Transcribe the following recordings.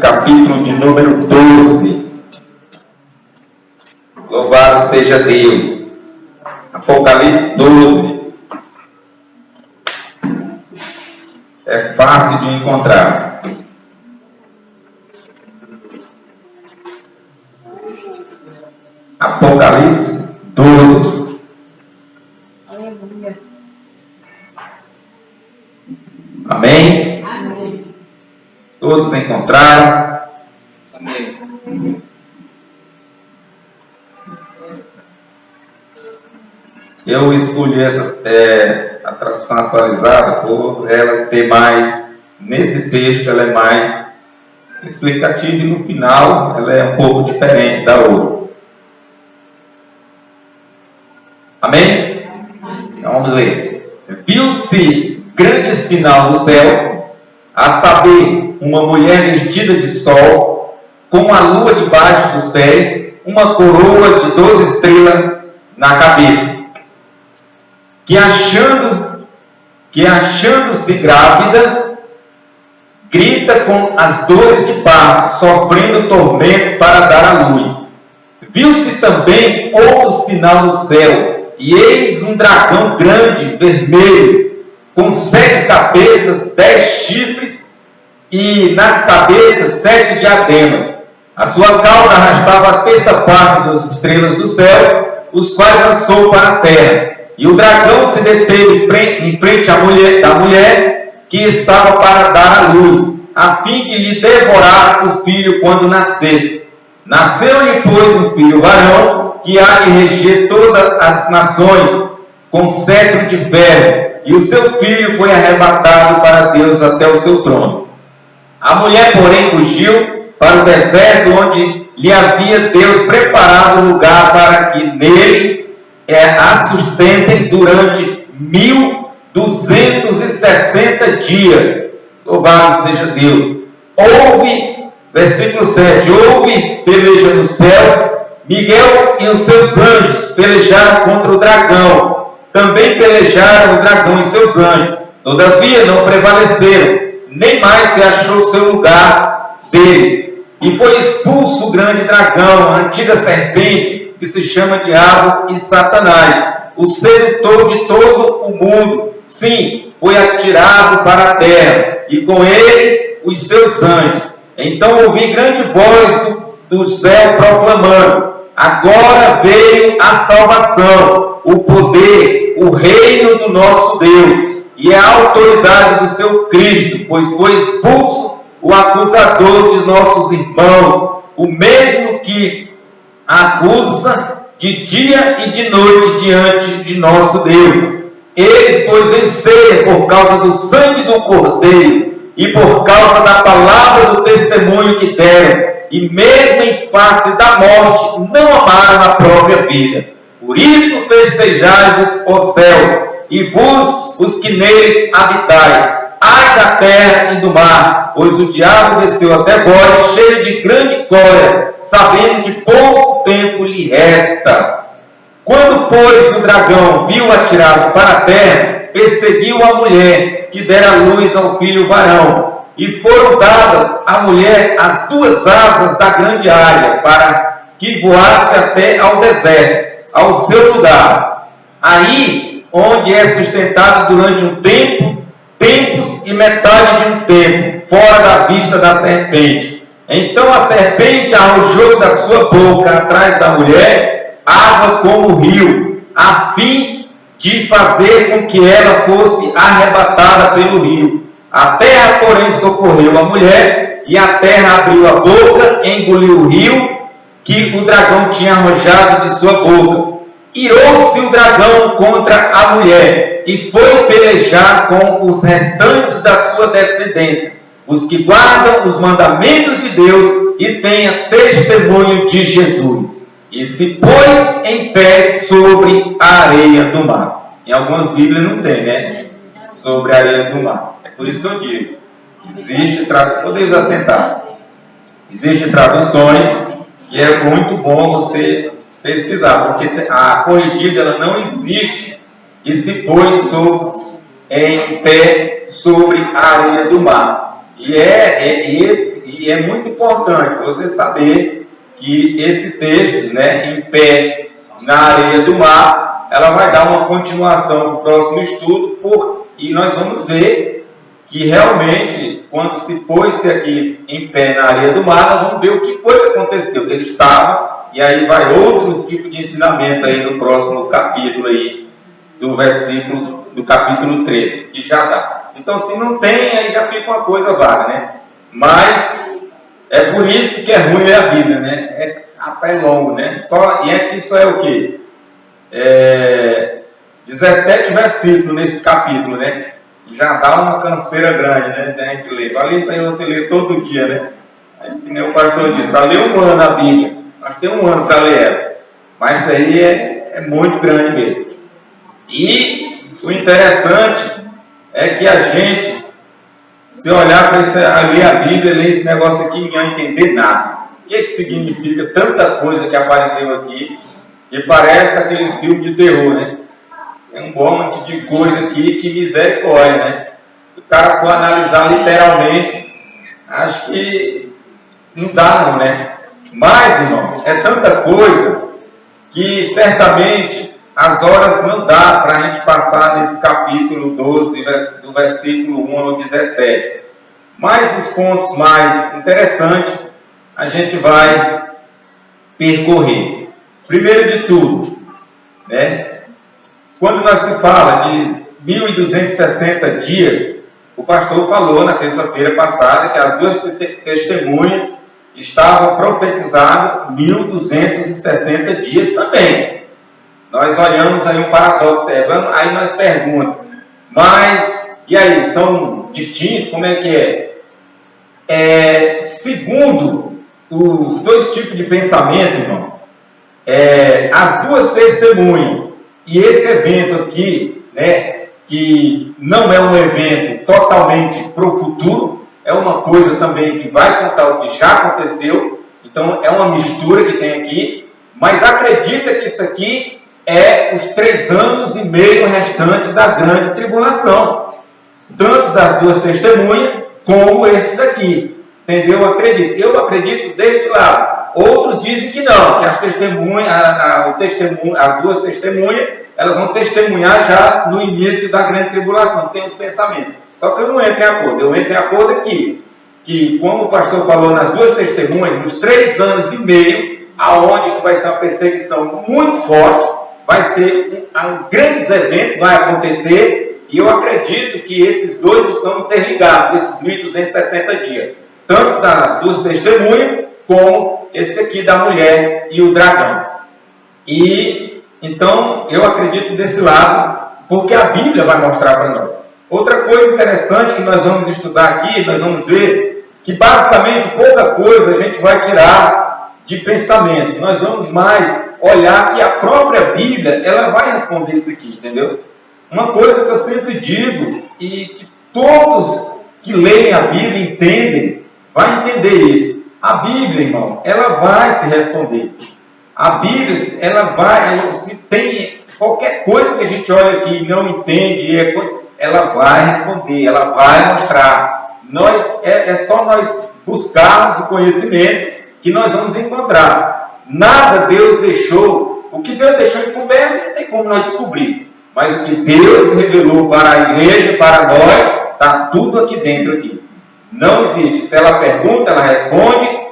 capítulo de número 12. Louvado seja Deus. Apocalipse 12. É fácil de encontrar. Apocalipse 12. Amém? Amém. Todos encontraram? Amém. Eu escolhi a tradução atualizada por ela ter mais, nesse texto ela é mais explicativa e no final ela é um pouco diferente da outra. Amém? Então vamos ler. Viu-se grande sinal do céu, a saber, uma mulher vestida de sol, com a lua debaixo dos pés, uma coroa de 12 estrelas na cabeça, que achando-se grávida, grita com as dores de parto, sofrendo tormentos para dar à luz. Viu-se também outro sinal no céu, e eis um dragão grande, vermelho, com 7 cabeças, 10 chifres, e nas cabeças 7 diademas. A sua cauda arrastava a terça parte das estrelas do céu, os quais lançou para a terra. E o dragão se deteve em frente da mulher que estava para dar à luz, a fim de lhe devorar o filho quando nascesse. Nasceu-lhe, pois, um filho varão, que há de reger todas as nações com cetro de ferro, e o seu filho foi arrebatado para Deus até o seu trono. A mulher, porém, fugiu para o deserto, onde lhe havia Deus preparado lugar para que nele a sustentem durante 1260 dias. Louvado seja Deus. Versículo 7, houve peleja no céu, Miguel e os seus anjos pelejaram contra o dragão, também pelejaram o dragão e seus anjos, todavia não prevaleceram, nem mais se achou seu lugar deles, e foi expulso o grande dragão, a antiga serpente, que se chama Diabo e Satanás, o sedutor de todo o mundo. Sim, foi atirado para a terra, e com ele os seus anjos. Então ouvi grande voz do céu proclamando: agora veio a salvação, o poder, o reino do nosso Deus, e a autoridade do seu Cristo, pois foi expulso o acusador de nossos irmãos, o mesmo que acusa de dia e de noite diante de nosso Deus. Eles, pois, venceram por causa do sangue do Cordeiro e por causa da palavra do testemunho que deram, e mesmo em face da morte não amaram a própria vida. Por isso festejai-vos, ó céus, e vos, os que neles habitais. Ai da terra e do mar, pois o diabo desceu até vós, cheio de grande glória, sabendo que pouco tempo lhe resta. Quando, pois, o dragão viu atirado para a terra, perseguiu a mulher, que dera luz ao filho varão, e foram dadas à mulher as 2 asas da grande águia, para que voasse até ao deserto, ao seu lugar. Aí, onde é sustentado durante um tempo, tempos e metade de um tempo, fora da vista da serpente. Então a serpente arrojou da sua boca atrás da mulher água como rio, a fim de fazer com que ela fosse arrebatada pelo rio. A terra, porém, socorreu a mulher, e a terra abriu a boca e engoliu o rio que o dragão tinha arrojado de sua boca. Irou-se o dragão contra a mulher, e foi pelejar com os restantes da sua descendência, os que guardam os mandamentos de Deus e têm testemunho de Jesus. E se pôs em pé sobre a areia do mar. Em algumas Bíblias não tem, né? Sobre a areia do mar. É por isso que eu digo. Podemos assentar. Existem traduções, e é muito bom você pesquisar, porque a corrigida ela não existe, e se pôs em pé sobre a areia do mar. E E é muito importante você saber que esse texto, né, em pé na areia do mar, ela vai dar uma continuação para o próximo estudo, e nós vamos ver que realmente, quando se pôs-se aqui em pé na areia do mar, nós vamos ver o que foi que aconteceu, que ele estava, e aí vai outros tipos de ensinamento aí no próximo capítulo aí, do capítulo 13, que já dá. Então, se não tem, aí já fica uma coisa vaga, né? Mas é por isso que é ruim ler a Bíblia, né? É a pé longo, né? E aqui só é o quê? 17 versículos nesse capítulo, né? Já dá uma canseira grande, né? A gente lê. Olha isso aí, você lê todo dia, né? Que nem o pastor diz, para ler um ano a Bíblia, nós temos um ano para ler ela. Mas isso aí é muito grande mesmo. E o interessante é que a gente, se olhar para ler a Bíblia, ler esse negócio aqui, não vai entender nada. O que significa tanta coisa que apareceu aqui, que parece aqueles filmes de terror, né? É um monte de coisa aqui, que misericórdia, né? O cara for analisar literalmente, acho que não dá não, né? Mas, irmão, é tanta coisa que certamente as horas não dá para a gente passar nesse capítulo 12, do versículo 1 ao 17. Mas os pontos mais interessantes a gente vai percorrer. Primeiro de tudo, né? Quando nós se fala de 1260 dias, o pastor falou na terça-feira passada que as duas testemunhas estavam profetizadas 1260 dias também. Nós olhamos aí um paradoxo, aí nós perguntamos, mas, e aí, são distintos? Como é que é? Segundo os dois tipos de pensamento, irmão, as duas testemunhas, e esse evento aqui, né, que não é um evento totalmente para o futuro, é uma coisa também que vai contar o que já aconteceu, então é uma mistura que tem aqui, mas acredita que isso aqui é os 3 anos e meio restantes da grande tribulação, tanto das duas testemunhas, como esse daqui, entendeu? Eu acredito deste lado. Outros dizem que não, que as testemunhas, as duas testemunhas, elas vão testemunhar já no início da grande tribulação, tem os pensamentos. Só que eu não entro em acordo, eu entro em acordo aqui, que como o pastor falou nas duas testemunhas, nos 3 anos e meio, aonde vai ser uma perseguição muito forte, vai ser grandes eventos, vai acontecer, e eu acredito que esses dois estão interligados, esses 1260 dias, tanto das duas testemunhas, como esse aqui da mulher e o dragão. E então eu acredito desse lado, porque a Bíblia vai mostrar para nós. Outra coisa interessante que nós vamos estudar aqui, nós vamos ver que basicamente pouca coisa a gente vai tirar de pensamentos. Nós vamos mais olhar que a própria Bíblia, ela vai responder isso aqui, entendeu? Uma coisa que eu sempre digo, e que todos que leem a Bíblia entendem, vai entender isso. A Bíblia, irmão, ela vai se responder. A Bíblia, se tem qualquer coisa que a gente olha aqui e não entende, ela vai responder, ela vai mostrar. É só nós buscarmos o conhecimento que nós vamos encontrar. Nada Deus deixou, o que Deus deixou encoberto não tem como nós descobrir. Mas o que Deus revelou para a igreja, para nós, está tudo aqui dentro aqui. Não existe. Se ela pergunta, ela responde.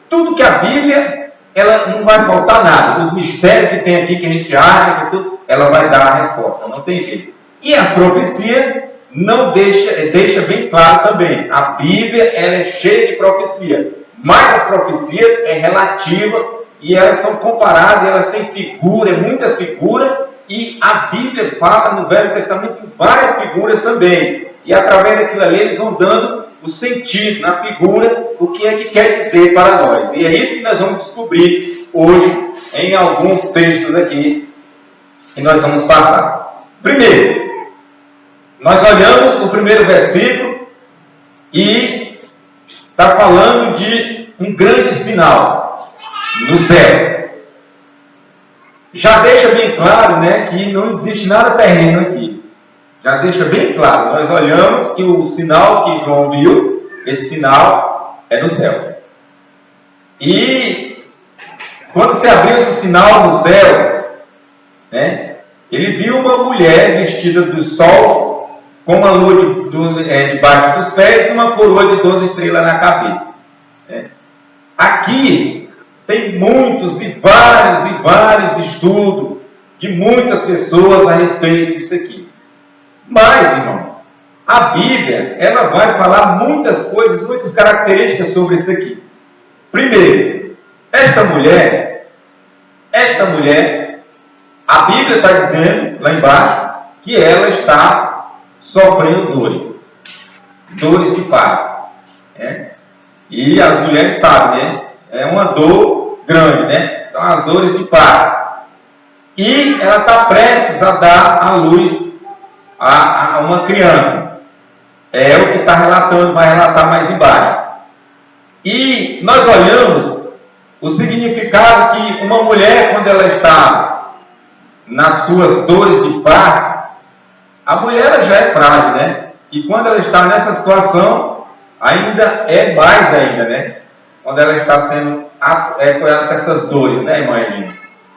Tudo que a Bíblia, ela não vai faltar nada. Os mistérios que tem aqui, que a gente acha, que tudo, ela vai dar a resposta. Não tem jeito. E as profecias, não deixa bem claro também. A Bíblia, ela é cheia de profecia. Mas as profecias é relativa e elas são comparadas, elas têm figura, muita figura. E a Bíblia fala no Velho Testamento em várias figuras também. E através daquilo ali eles vão dando o sentido na figura, o que é que quer dizer para nós. E é isso que nós vamos descobrir hoje em alguns textos aqui que nós vamos passar. Primeiro, nós olhamos o primeiro versículo e está falando de um grande sinal no céu. Já deixa bem claro, né, que não existe nada terreno aqui. Já deixa bem claro. Nós olhamos que o sinal que João viu esse sinal é no céu. E quando se abriu esse sinal no céu, né, ele viu uma mulher vestida do sol, com uma lua debaixo dos pés e uma coroa de 12 estrelas na cabeça. Né. Aqui tem muitos e vários estudos de muitas pessoas a respeito disso aqui. Mas, irmão, a Bíblia, ela vai falar muitas coisas, muitas características sobre isso aqui. Primeiro, esta mulher, a Bíblia está dizendo, lá embaixo, que ela está sofrendo dores de parto. Né? E as mulheres sabem, né? É uma dor grande, né? Então, as dores de parto. E ela está prestes a dar à luz a uma criança. É o que está relatando, vai relatar mais embaixo. E nós olhamos o significado que uma mulher, quando ela está nas suas dores de parto, a mulher já é frágil, né? E quando ela está nessa situação, ainda é mais ainda, né? Quando ela está sendo com essas dores, né, irmã Elina?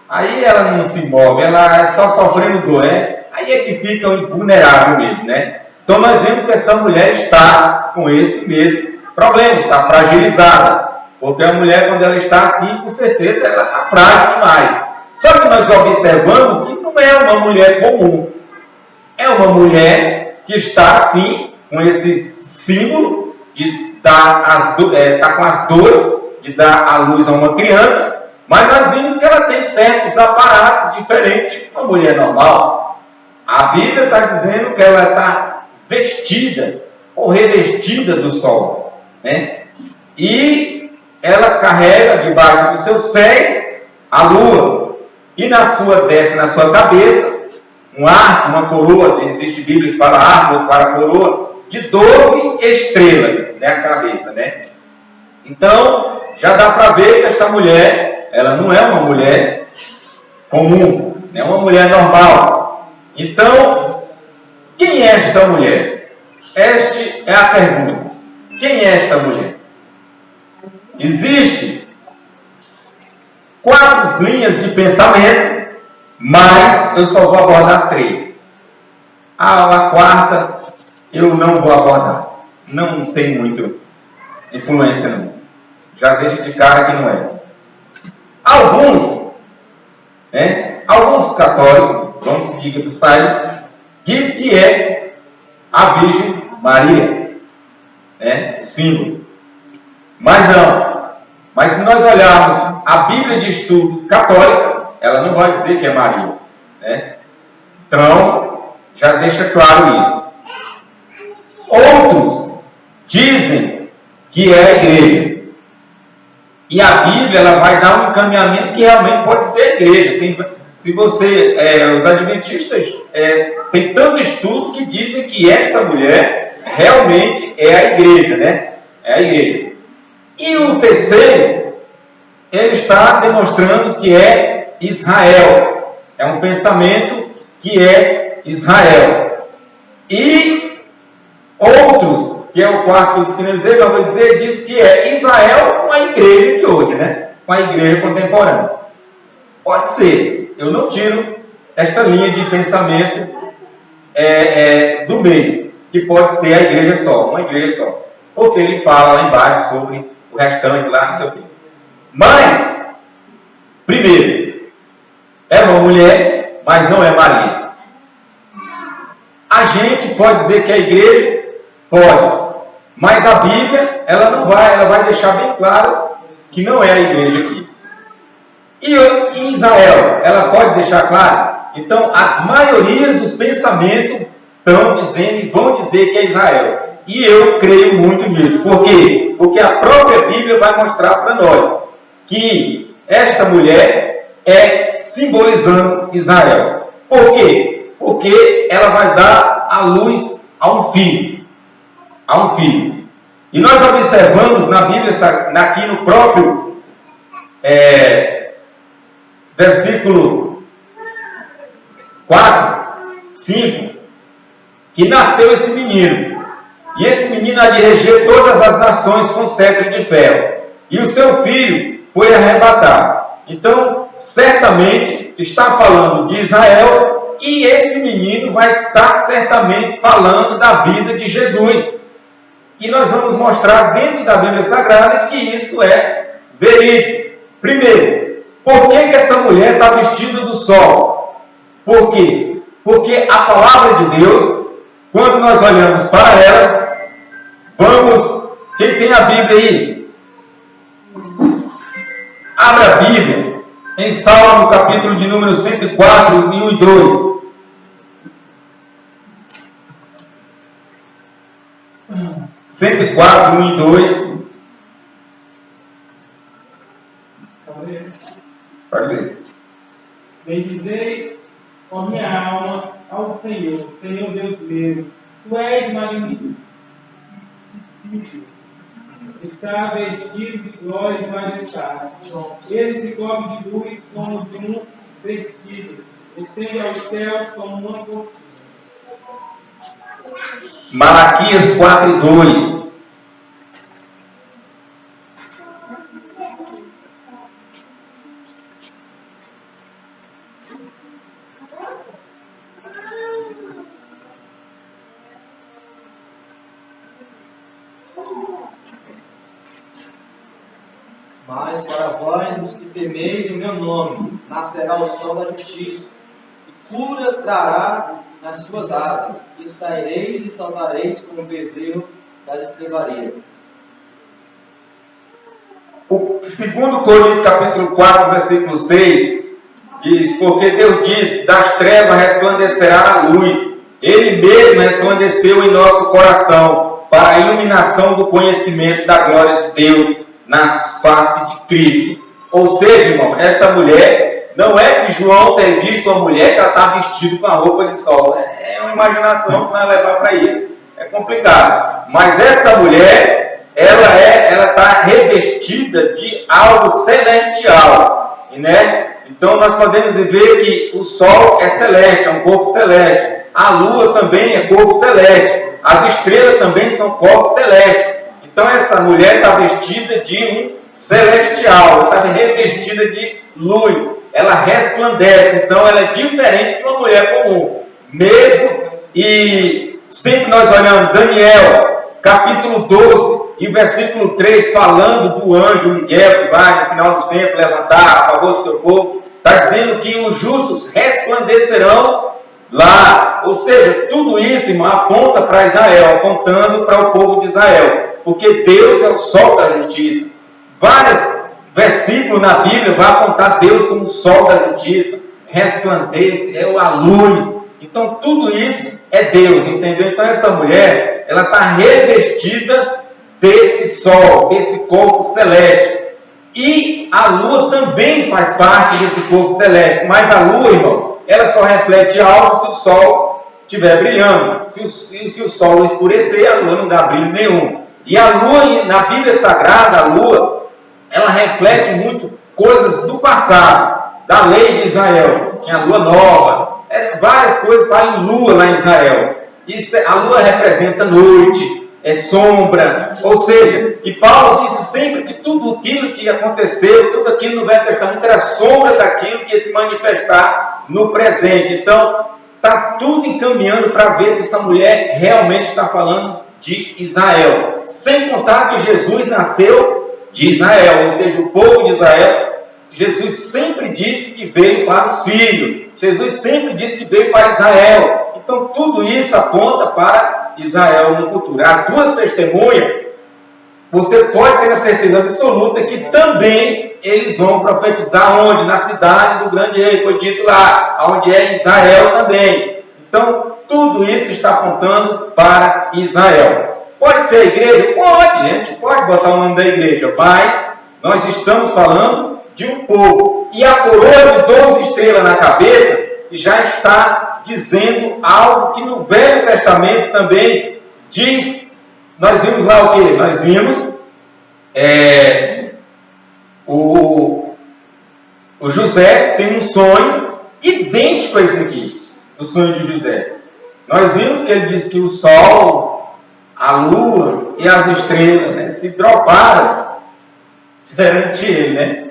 Aí ela não se move, ela é só sofrendo dor, né? Aí é que fica vulnerável mesmo, né? Então nós vemos que essa mulher está com esse mesmo problema, está fragilizada. Porque a mulher, quando ela está assim, com certeza ela está frágil demais. Só que nós observamos que não é uma mulher comum. É uma mulher que está assim, com esse símbolo de estar com as dores de dar à luz a uma criança, mas nós vimos que ela tem certos aparatos diferentes de uma mulher normal. A Bíblia está dizendo que ela está vestida ou revestida do sol, né? E ela carrega debaixo dos seus pés a lua, e na sua cabeça um arco, uma coroa. Existe Bíblia que fala arco, fala coroa, de 12 estrelas, né, a cabeça, né? Então já dá para ver que esta mulher, ela não é uma mulher comum, é uma mulher normal. Então, quem é esta mulher? Esta é a pergunta. Quem é esta mulher? Existem 4 linhas de pensamento, mas eu só vou abordar 3. A quarta eu não vou abordar. Não tem muita influência não. Já deixo de cara que não é. Alguns católicos, vamos seguir que tu sai, diz que é a Virgem Maria, né? O símbolo. Mas não. Mas se nós olharmos a Bíblia de Estudo Católica, ela não vai dizer que é Maria, né? Então, já deixa claro isso. Outros dizem que é a igreja. E a Bíblia, ela vai dar um encaminhamento que realmente pode ser a igreja. Os adventistas tem tanto estudo que dizem que esta mulher realmente é a igreja, né? É a igreja. E o terceiro, ele está demonstrando que é Israel. É um pensamento que é Israel. E outros, que é o quarto que eu vou dizer, diz que é Israel com a igreja de hoje, né? Com a igreja contemporânea. Pode ser. Eu não tiro esta linha de pensamento do meio, que pode ser a igreja só, uma igreja só. Porque ele fala lá embaixo sobre o restante lá, não sei o quê. Mas, primeiro, é uma mulher, mas não é Maria. A gente pode dizer que é a igreja? Pode. Mas a Bíblia, ela vai deixar bem claro que não é a igreja aqui. E em Israel, ela pode deixar claro? Então, as maiorias dos pensamentos estão dizendo e vão dizer que é Israel. E eu creio muito nisso. Por quê? Porque a própria Bíblia vai mostrar para nós que esta mulher é simbolizando Israel. Por quê? Porque ela vai dar a luz a um filho. A um filho. E nós observamos na Bíblia, aqui no próprio versículo 4, 5, que nasceu esse menino. e esse menino há de reger todas as nações com cetro de ferro, e o seu filho foi arrebatado. Então, certamente, está falando de Israel, e esse menino vai estar certamente falando da vida de Jesus. E nós vamos mostrar dentro da Bíblia Sagrada que isso é verídico. Primeiro, por que essa mulher está vestida do sol? Por quê? Porque a palavra de Deus, quando nós olhamos para ela, quem tem a Bíblia aí? Abra a Bíblia em Salmo, capítulo de número 104, 1 e 2. Cento 104, 1 e 2. Pode ler. Bendizei, ó minha alma, ao Senhor, Senhor Deus meu, tu és magnífico. Está vestido de glória e majestade. Ele se cobre de luz como de um vestido, estende aos céus como uma cortina. Malaquias 4 e 2. Mas para vós, os que temeis o meu nome, nascerá o sol da justiça, e cura trará nas suas asas, e saireis e saltareis como o bezerro das estrebaria. O 2 Coríntios capítulo 4, versículo 6, diz: porque Deus disse, das trevas resplandecerá a luz, Ele mesmo resplandeceu em nosso coração, para a iluminação do conhecimento da glória de Deus, nas faces de Cristo. Ou seja, irmão, esta mulher, não é que João tenha visto uma mulher que ela está vestida com a roupa de sol. É uma imaginação que vai levar para isso. É complicado. Mas essa mulher, ela está revestida de algo celestial. Né? Então nós podemos ver que o sol é celeste, é um corpo celeste. A lua também é corpo celeste. As estrelas também são corpos celestes. Então essa mulher está vestida de um celestial, está revestida de luz, ela resplandece, então ela é diferente de uma mulher comum. Mesmo, e sempre nós olhamos Daniel, capítulo 12, e versículo 3, falando do anjo Miguel, que vai no final dos tempos levantar a favor do seu povo, está dizendo que os justos resplandecerão lá. Ou seja, tudo isso, irmão, aponta para Israel, apontando para o povo de Israel. Porque Deus é o sol da justiça. Vários versículos na Bíblia vão apontar Deus como o sol da justiça. Resplandece, é a luz. Então tudo isso é Deus, entendeu? Então essa mulher, ela está revestida desse sol, desse corpo celeste. E a lua também faz parte desse corpo celeste. Mas a lua, irmão, ela só reflete algo se o sol estiver brilhando. Se o sol escurecer, a lua não dá brilho nenhum. E a lua, na Bíblia Sagrada, a lua, ela reflete muito coisas do passado, da lei de Israel. Tinha a lua nova, várias coisas para em lua lá em Israel. A lua representa noite, é sombra, ou seja, e Paulo disse sempre que tudo aquilo que aconteceu, tudo aquilo no Velho Testamento era sombra daquilo que ia se manifestar no presente. Então, está tudo encaminhando para ver que essa mulher realmente está falando de Israel. Sem contar que Jesus nasceu de Israel, ou seja, o povo de Israel. Jesus sempre disse que veio para os filhos. Jesus sempre disse que veio para Israel. Então tudo isso aponta para Israel no futuro. As duas testemunhas, você pode ter a certeza absoluta que também eles vão profetizar onde? Na cidade do grande rei, foi dito lá, onde é Israel também. Então tudo isso está apontando para Israel. Pode ser a igreja? Pode, a gente pode botar o nome da igreja, mas nós estamos falando de um povo. E a coroa de 12 estrelas na cabeça já está dizendo algo que no Velho Testamento também diz. Nós vimos lá o que? Nós vimos o José tem um sonho idêntico a esse aqui, o sonho de José. Nós vimos que ele disse que o sol, a lua e as estrelas, né, se droparam perante ele, né?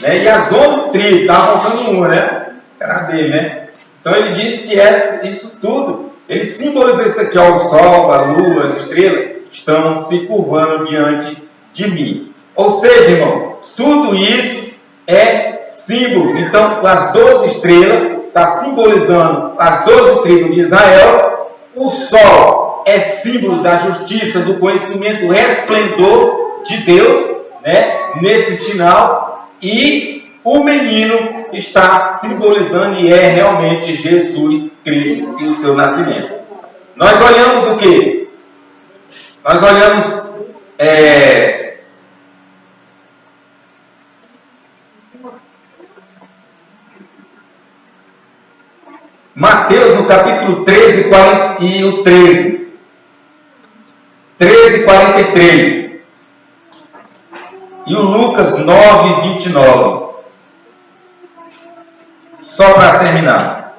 E as 11 tribos, estava faltando uma, né? Era dele, né? Então ele disse que isso tudo, ele simbolizou isso aqui, ó, o sol, a lua, as estrelas, estão se curvando diante de mim. Ou seja, irmão, tudo isso é símbolo. Então, as 12 estrelas está simbolizando as 12 tribos de Israel. O sol é símbolo da justiça, do conhecimento, resplendor de Deus, né? Nesse sinal. E o menino está simbolizando e é realmente Jesus Cristo e o seu nascimento. Nós olhamos o quê? Nós olhamos Mateus no capítulo 13 e o 13. 13 e 43. E o Lucas 9, 29. Só para terminar.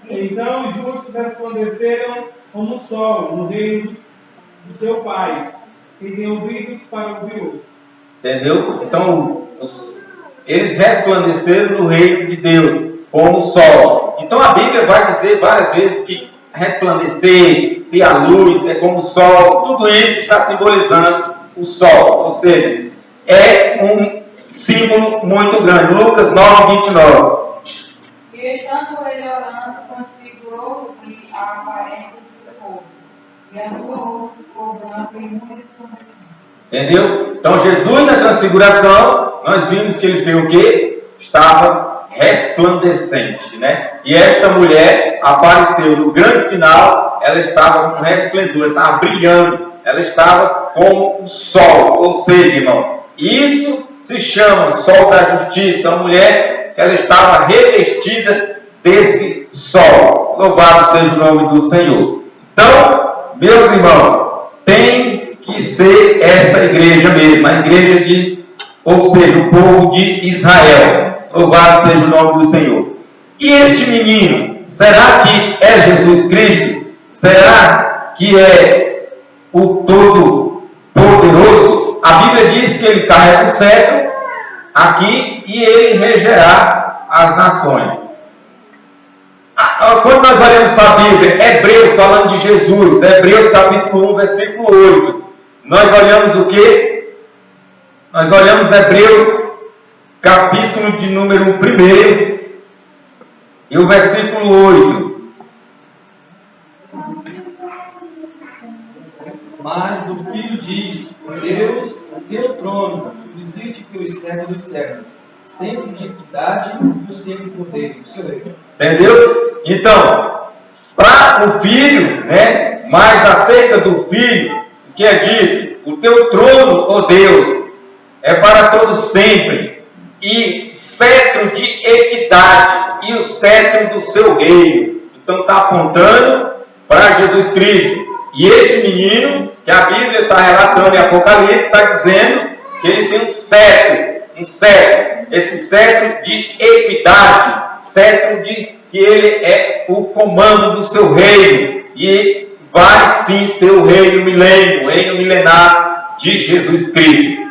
Então os justos resplandeceram como o sol no reino do seu Pai, e tem ouvidos para ouvir. Entendeu? Então, eles resplandeceram no reino de Deus, como o sol. Então a Bíblia vai dizer várias vezes que resplandecer, ter a luz, é como o sol. Tudo isso está simbolizando o sol. Ou seja, é um símbolo muito grande. Lucas 9, 29. E estando ele orando, transfigurou-se a aparência do povo, e a sua roupa ficou branca e muito resplandecente. Entendeu? Então Jesus na transfiguração, nós vimos que ele veio o quê? Estava resplandecente, né? E esta mulher apareceu no grande sinal, ela estava com resplendor, ela estava brilhando, ela estava como o sol. Ou seja, irmão, isso se chama sol da justiça. A mulher, ela estava revestida desse sol. Louvado seja o nome do Senhor. Então, meus irmãos, tem que ser esta igreja mesmo, a igreja ou seja, o povo de Israel. Louvado seja o nome do Senhor. E este menino, será que é Jesus Cristo? Será que é o Todo-Poderoso? A Bíblia diz que ele carrega o cetro aqui e ele regerá as nações. Quando nós olhamos para a Bíblia, Hebreus falando de Jesus, Hebreus capítulo 1, versículo 8, nós olhamos o quê? Nós olhamos Hebreus capítulo de número 1 e o versículo 8. Mas do Filho diz: Deus, o teu trono subsiste pelos séculos dos séculos, sempre de equidade e o sempre poder do seu reino. Entendeu? Então, para o Filho, né? Mas acerca do Filho, o que é dito? O teu trono, ó Deus, é para todos sempre, e cetro de equidade, e o cetro do seu reino. Então está apontando para Jesus Cristo. E este menino, que a Bíblia está relatando em Apocalipse, está dizendo que ele tem um cetro, esse cetro de equidade, cetro de que ele é o comando do seu reino, e vai sim ser o reino milênio, o reino milenar de Jesus Cristo.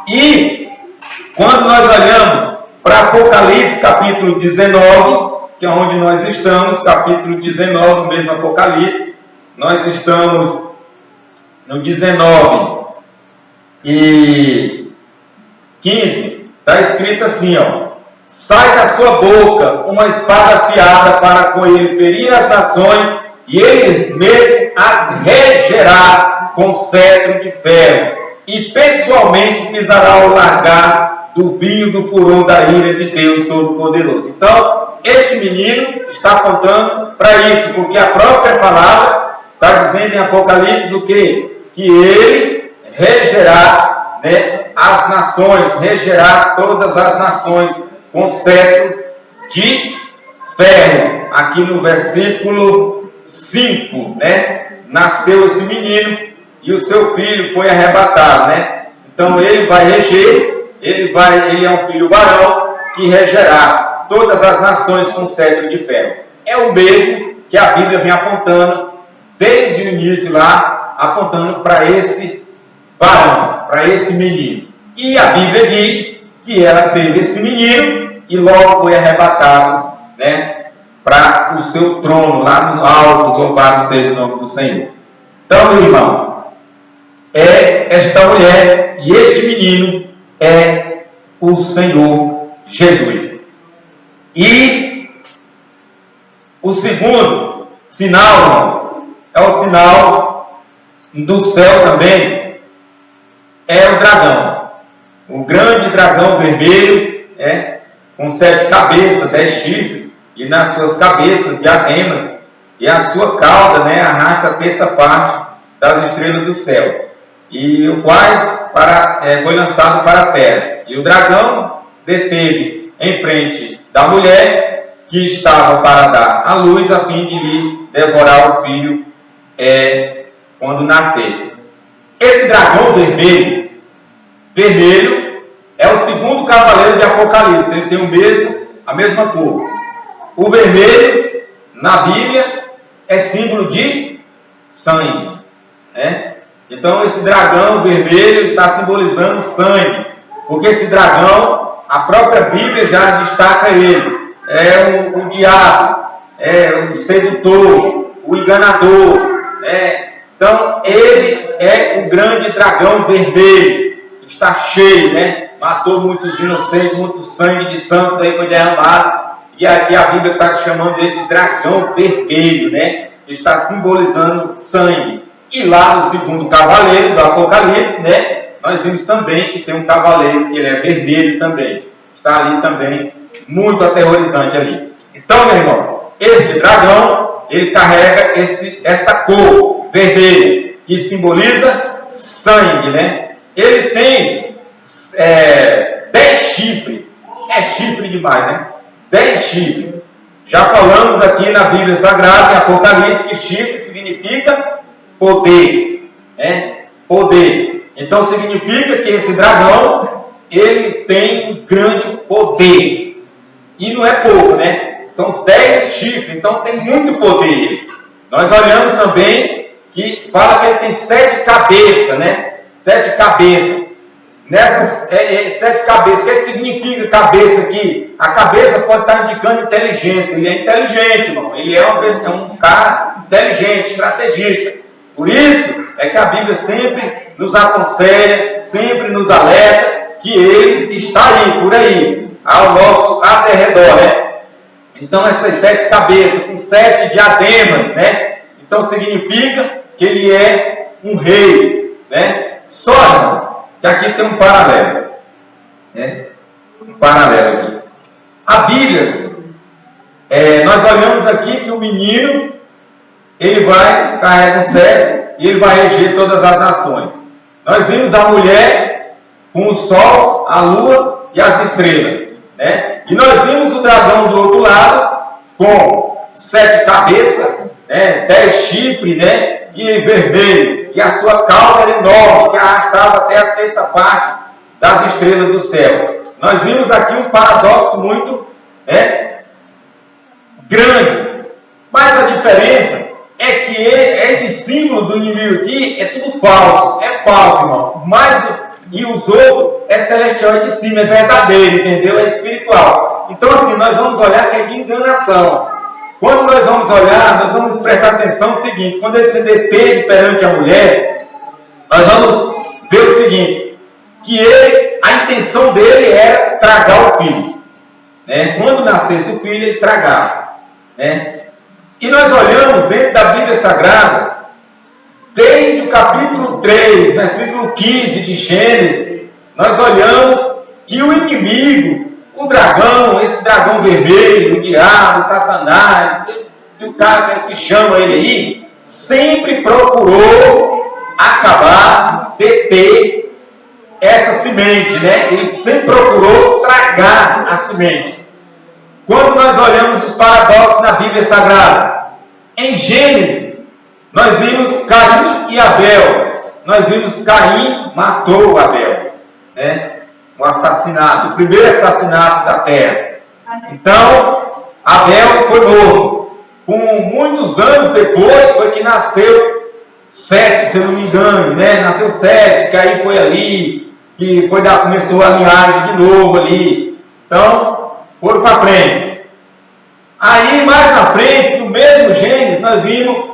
E quando nós olhamos para Apocalipse capítulo 19, que é onde nós estamos, capítulo 19, mesmo Apocalipse, nós estamos no 19 e 15, está escrito assim, ó: sai da sua boca uma espada afiada para com ele ferir as nações, e eles mesmos as regerá com cetro de ferro, e pessoalmente pisará o largar do vinho do furor da ira de Deus Todo-Poderoso. Então, este menino está apontando para isso, porque a própria palavra está dizendo em Apocalipse o quê? Que ele regerá, né, as nações, regerá todas as nações com cetro de ferro. Aqui no versículo 5, né? Nasceu esse menino e o seu filho foi arrebatado, né? Então ele vai reger, ele é um filho varão que regerá todas as nações com cetro de ferro. É o mesmo que a Bíblia vem apontando desde o início lá, apontando para esse varão, para esse menino. E a Bíblia diz que ela teve esse menino e logo foi arrebatado, né, para o seu trono, lá no alto, louvado seja o nome do Senhor. Então, meu irmão, é esta mulher e este menino é o Senhor Jesus. E o segundo sinal, irmão, é o sinal do céu também, é o dragão. O grande dragão vermelho, com 7 cabeças, 10 chifres, e nas suas cabeças diademas, e a sua cauda, arrasta a terça parte das estrelas do céu, e o quais foi lançado para a terra. E o dragão deteve em frente da mulher que estava para dar à luz, a fim de lhe devorar o filho quando nascesse. Esse dragão vermelho é o segundo cavaleiro de Apocalipse. Ele tem a mesma cor. O vermelho, na Bíblia, é símbolo de sangue. Então, esse dragão vermelho está simbolizando sangue. Porque esse dragão, a própria Bíblia já destaca ele. É o diabo, é o sedutor, o enganador. Então, ele é o grande dragão vermelho. Está cheio, matou muitos inocentes, muito sangue de santos aí foi derramado. E aqui a Bíblia está chamando ele de dragão vermelho, está simbolizando sangue. E lá no segundo cavaleiro do Apocalipse, nós vimos também que tem um cavaleiro, que ele é vermelho também. Está ali também, muito aterrorizante ali. Então, meu irmão, este dragão, ele carrega essa cor vermelha, que simboliza sangue, Ele tem 10 chifres. É chifre demais, 10 chifres. Já falamos aqui na Bíblia Sagrada, em Apocalipse, que chifre significa poder. Poder. Então significa que esse dragão, ele tem um grande poder. E não é pouco, São 10 chifres, então tem muito poder. Nós olhamos também que fala que ele tem 7 cabeças, 7 cabeças. Nessas 7 cabeças, o que significa cabeça aqui? A cabeça pode estar indicando inteligência. Ele é inteligente, irmão. Ele é um cara inteligente, estrategista. Por isso é que a Bíblia sempre nos aconselha, sempre nos alerta que ele está aí, por aí, ao nosso derredor, Então essas 7 cabeças, com 7 diademas, Então significa que ele é um rei, Só, irmão, que aqui tem um paralelo, Um paralelo aqui. A Bíblia, nós olhamos aqui que o menino, ele carrega um cetro e ele vai reger todas as nações. Nós vimos a mulher com o sol, a lua e as estrelas, E nós vimos o dragão do outro lado com 7 cabeças, 10 chifres, e vermelho, e a sua cauda era enorme, que arrastava até a terça parte das estrelas do céu. Nós vimos aqui um paradoxo muito grande, mas a diferença é que esse símbolo do inimigo aqui é tudo falso, irmão. E os outros é celestial, é de cima, é verdadeiro, entendeu? É espiritual. Então assim, nós vamos olhar que é de enganação. Quando nós vamos olhar, nós vamos prestar atenção no seguinte: quando ele se deteve perante a mulher, nós vamos ver o seguinte, que a intenção dele era tragar o filho. Quando nascesse o filho, ele tragasse. E nós olhamos dentro da Bíblia Sagrada, desde o capítulo 3, versículo 15 de Gênesis, nós olhamos que o inimigo, o dragão, esse dragão vermelho, o diabo, o Satanás, o cara que chama ele aí, sempre procurou acabar, deter essa semente, Ele sempre procurou tragar a semente. Quando nós olhamos os paradoxos na Bíblia Sagrada, em Gênesis, nós vimos Caim e Abel. Nós vimos Caim matou Abel, o assassinato, o primeiro assassinato da terra. Então, Abel foi morto. Com muitos anos depois foi que nasceu Sete, se eu não me engano, né? Nasceu Sete, que aí foi ali, que foi começou a linhagem de novo ali. Então, foram para frente. Aí, mais na frente, no mesmo Gênesis, nós vimos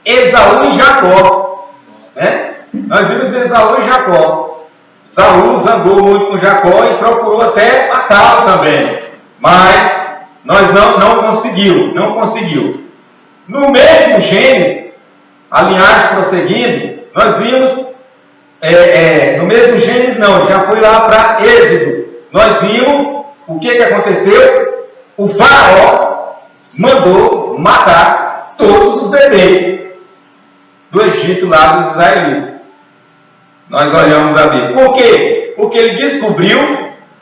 Esaú e Jacó. Né? Nós vimos Esaú e Jacó. Esaú zangou muito com Jacó e procurou até matá-lo também. Mas nós não conseguiu. No mesmo Gênesis, a linhagem prosseguindo, nós vimos, no mesmo Gênesis não, já foi lá para Êxodo. Nós vimos o que aconteceu. O faraó mandou matar todos os bebês do Egito lá dos israelitas. Nós olhamos a Bíblia. Por quê? Porque ele descobriu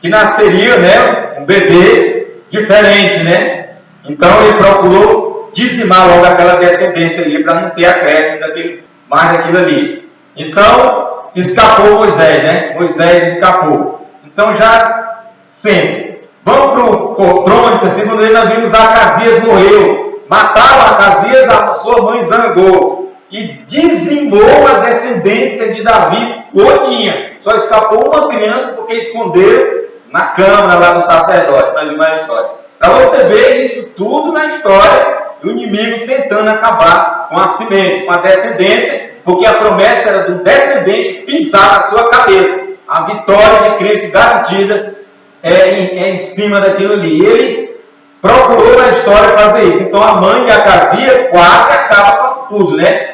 que nasceria, né, um bebê diferente, né? Então ele procurou dizimar logo aquela descendência ali para não ter acréscimo mais daquilo ali. Então escapou Moisés, né? Moisés escapou. Então já sempre. Vamos para o Crônica, segundo ele, nós vimos Acasias morreu. Mataram Acasias, a sua mãe zangou. E dizimou a descendência de Davi todinha. Só escapou uma criança porque esconderam na câmara lá do sacerdote. Nós vimos a história. Para você ver isso tudo na história, o inimigo tentando acabar com a semente, com a descendência, porque a promessa era do descendente pisar na sua cabeça. A vitória de Cristo garantida é em cima daquilo ali. Ele procurou na história fazer isso. Então a mãe de Acasias quase acaba com tudo, né?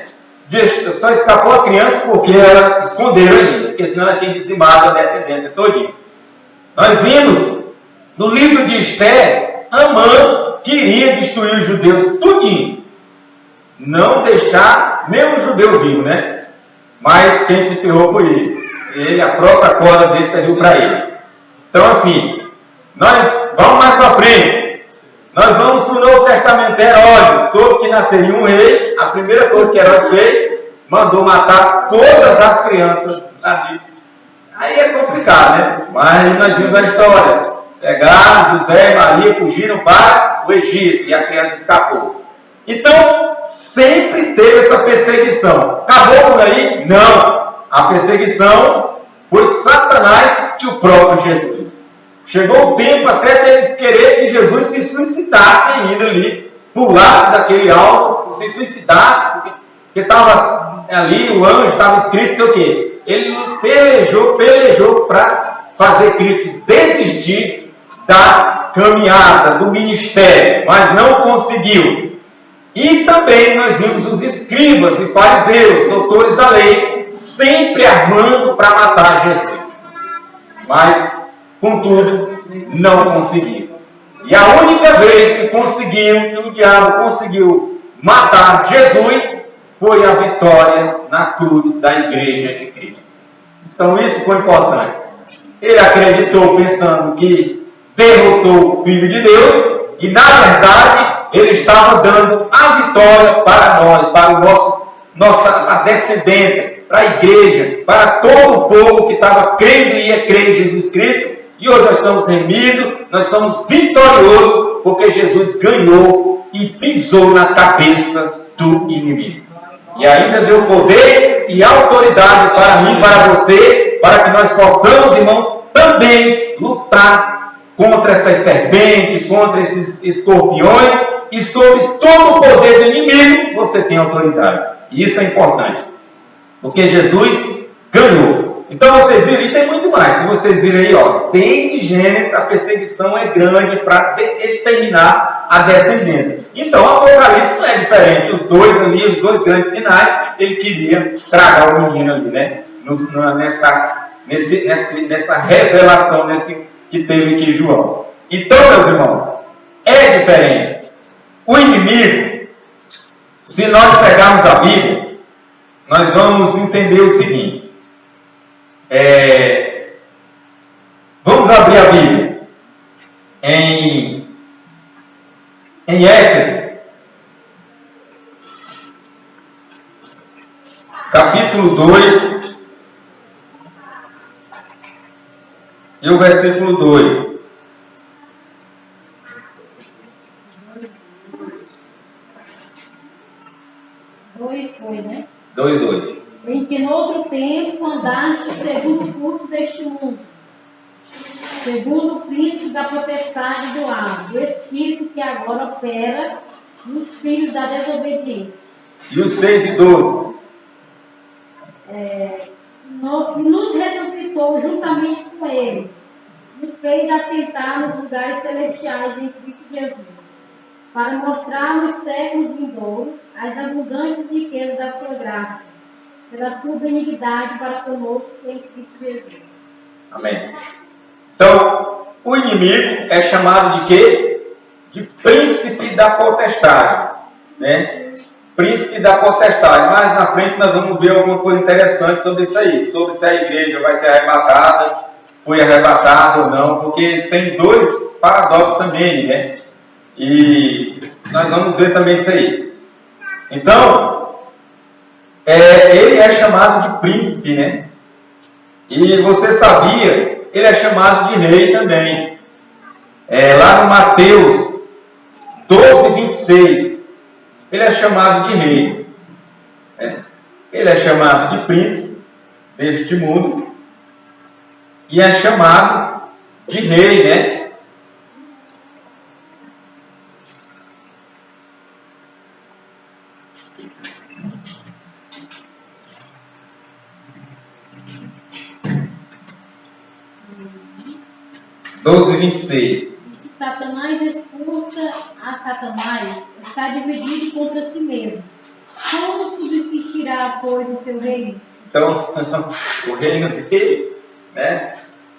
Só escapou a criança porque ela escondeu ainda, porque senão ela tinha dizimado a descendência todinha. Nós vimos no livro de Esther, Amã queria destruir os judeus tudinho, não deixar nenhum judeu vivo, né? Mas quem se ferrou foi ele, a própria corda dele serviu para ele. Então assim, nós vamos mais para frente. Nós vamos para o Novo Testamento. Herodes soube que nasceria um rei. A primeira coisa que Herodes fez, mandou matar todas as crianças ali. Aí é complicado, né? Mas nós vimos a história. Pegaram José e Maria, fugiram para o Egito e a criança escapou. Então, sempre teve essa perseguição. Acabou por aí? Não. A perseguição foi Satanás e o próprio Jesus. Chegou o tempo até dele querer que Jesus se suicidasse ainda ali, pulasse daquele alto, se suicidasse, porque estava ali, o anjo estava escrito, sei o quê. Ele pelejou para fazer Cristo desistir da caminhada, do ministério, mas não conseguiu. E também nós vimos os escribas e fariseus, doutores da lei, sempre armando para matar Jesus. Mas contudo, não conseguiram. E a única vez que conseguiram, que o diabo conseguiu matar Jesus, foi a vitória na cruz da igreja de Cristo. Então isso foi importante. Ele acreditou pensando que derrotou o Filho de Deus, e na verdade ele estava dando a vitória para nós, para a descendência, para a igreja, para todo o povo que estava crendo e ia crer em Jesus Cristo. E hoje nós estamos remidos, nós somos vitoriosos, porque Jesus ganhou e pisou na cabeça do inimigo. E ainda deu poder e autoridade para mim e para você, para que nós possamos, irmãos, também lutar contra essas serpentes, contra esses escorpiões, e sobre todo o poder do inimigo, você tem autoridade. E isso é importante, porque Jesus ganhou. Então vocês viram, e tem muito mais. Se vocês virem aí, ó, desde Gênesis a perseguição é grande para exterminar a descendência. Então o Apocalipse não é diferente. Os dois ali, os dois grandes sinais, ele queria tragar o menino ali, né? Nessa revelação que teve aqui João. Então, meus irmãos, é diferente. O inimigo, se nós pegarmos a Bíblia, nós vamos entender o seguinte. Vamos abrir a Bíblia em Éfeso, capítulo 2, e o versículo 2. 2, né? 2. segundo o príncipe da potestade do ar, do espírito que agora opera nos filhos da desobediência. E os 6 e 12. Nos ressuscitou juntamente com ele, nos fez assentar nos lugares celestiais em Cristo Jesus, para mostrar nos séculos vindouros as abundantes riquezas da sua graça, pela sua benignidade para conosco em Cristo Jesus. Amém. Então, o inimigo é chamado de quê? De príncipe da potestade, né? Príncipe da potestade. Mais na frente nós vamos ver alguma coisa interessante sobre isso aí, sobre se a igreja vai ser arrebatada, foi arrebatada ou não, porque tem 2 paradoxos também, né? E nós vamos ver também isso aí. Então, ele é chamado de príncipe, né? E você sabia, ele é chamado de rei também. Lá no Mateus 12, 26, ele é chamado de rei. Ele é chamado de príncipe deste mundo. E é chamado de rei, né? Doze, 26. Se Satanás expulsa a Satanás, está dividido contra si mesmo. Como subsistirá, pois, o seu reino? Então, o reino dele, né?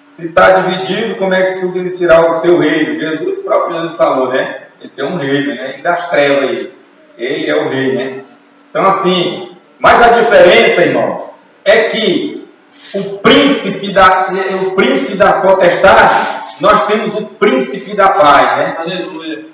Se está dividido, como é que subsistirá o seu reino? Jesus, o próprio Jesus falou, né? Ele tem um reino, né? E das trevas aí. Ele é o rei, né? Então, assim, mas a diferença, irmão, é que o príncipe das potestades, nós temos o príncipe da paz, né? Aleluia.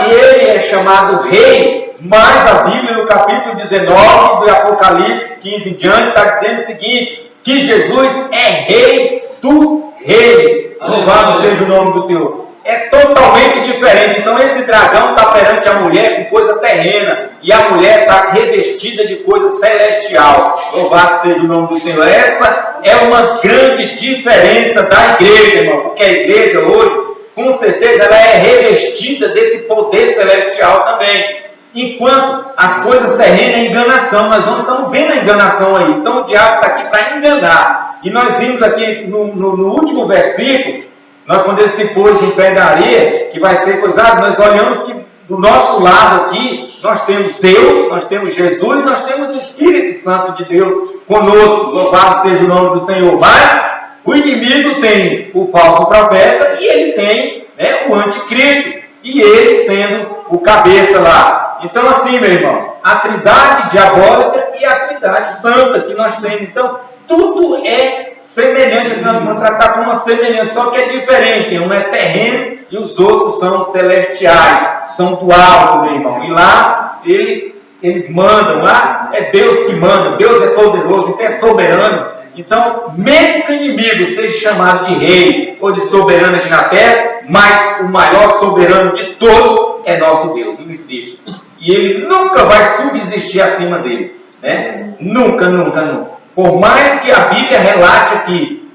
Ele é chamado rei, mas a Bíblia no capítulo 19 do Apocalipse 15 em diante está dizendo o seguinte, que Jesus é rei dos reis. Louvado seja o nome do Senhor. É totalmente diferente. Então esse dragão está perante a mulher com coisa terrena e a mulher está revestida de coisa celestial. Louvado seja o nome do Senhor. Essa é uma grande diferença da igreja, irmão, porque a igreja hoje, com certeza, ela é revestida desse poder celestial também. Enquanto as coisas terrenas é enganação, nós estamos vendo a enganação aí. Então o diabo está aqui para enganar. E nós vimos aqui no último versículo, quando ele se pôs em pé da areia, que vai ser coisado, nós olhamos que do nosso lado aqui, nós temos Deus, nós temos Jesus, nós temos o Espírito Santo de Deus conosco. Louvado seja o nome do Senhor. Mas o inimigo tem o falso profeta e ele tem, né, o anticristo. E ele sendo o cabeça lá. Então assim, meu irmão, a trindade diabólica e a trindade santa que nós temos. Então, tudo é semelhante, nós vamos tratar com uma semelhança, só que é diferente. Um é terreno e os outros são celestiais, são do alto, meu irmão. E lá eles mandam, lá é Deus que manda, Deus é poderoso, então é soberano. Então, mesmo que o inimigo seja chamado de rei ou de soberano aqui na terra, mas o maior soberano de todos é nosso Deus, não existe. E ele nunca vai subsistir acima dele, né? Nunca, nunca, nunca. Por mais que a Bíblia relate aqui